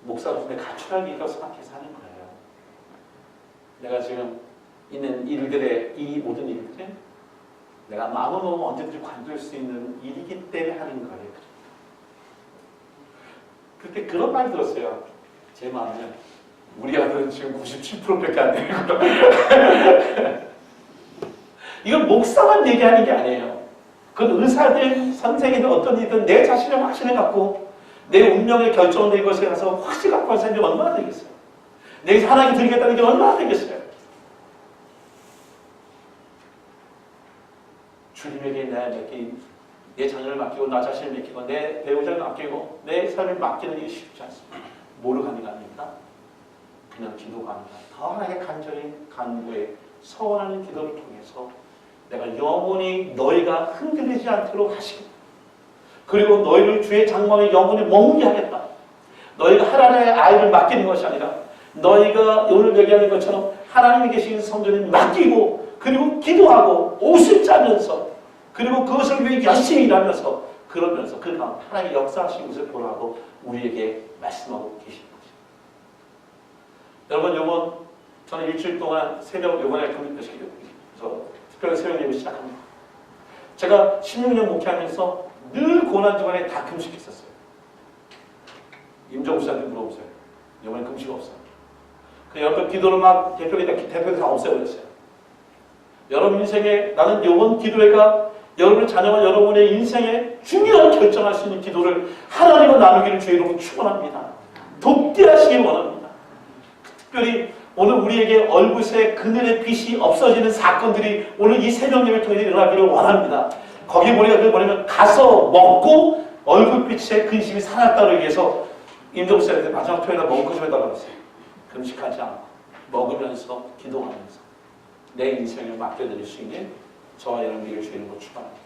목사로서의 가출하기가 생각해서 하는 거예요. 내가 지금 있는 일들의 이 모든 일들은 내가 마음을 먹으면 언제든지 관둘 수 있는 일이기 때문에 하는 거예요. 그때 그런 말 들었어요. 제 마음에 우리 아들은 지금 97%밖에 안 되고 이건 목사만 얘기하는 게 아니에요. 그건 의사들, 선생이든 어떤 이든 내 자신의 확신을 갖고 내 운명의 결정을 내 것에 가서 확신 갖고 할 사람이 얼마나 되겠어요. 내 하나님께 드리겠다는 게 얼마나 되겠어요. 주님에게 내 자녀를 맡기고 나 자신을 맡기고 내 배우자를 맡기고 내 삶을 맡기는 게 쉽지 않습니다. 뭐로 가능합니까? 그냥 기도가 아니라 더 하나님의 간절히 간구에 서원하는 기도를 통해서 내가 영원히 너희가 흔들리지 않도록 하시고 그리고 너희를 주의 장막에 영원히 머무게 하겠다. 너희가 하나님의 아이를 맡기는 것이 아니라 너희가 오늘 얘기하는 것처럼 하나님이 계신 성전을 맡기고 그리고 기도하고 옷을 짜면서 그리고 그것을 위해 열심히 일하면서 그러면서 그 다음 하나님의 역사하신 것을 보라고 우리에게 말씀하고 계신 거죠. 여러분 요번 저는 일주일 동안 새벽 요번에 특별히 새벽 예배 시작합니다. 제가 16년 목회하면서 늘 고난주간에 다 금식했었어요. 임종수한테 물어보세요. 요번에 금식 없어요. 그 여러분 기도를 막 대표에서 없애버렸어요. 여러분 인생에 나는 요번 기도회가 여러분의 자녀와 여러분의 인생에 중요한 결정할 수 있는 기도를 하나님과 나누기를 주의 이름으로 축원합니다. 돕게 하시길 원합니다. 특별히 오늘 우리에게 얼굴에 그늘의 빛이 없어지는 사건들이 오늘 이 새벽 예배를 통해 일어나기를 원합니다. 거기 뭐냐면 가서 먹고 얼굴빛에 근심이 사라졌다고 위해서 임종수한테 마지막 표현을 먹은 거 좀 해달라고 했어요. 금식하지 않고 먹으면서 기도하면서 내 인생을 맡겨드릴 수 있는 저와 여러분에게 주는 것 축원합니다.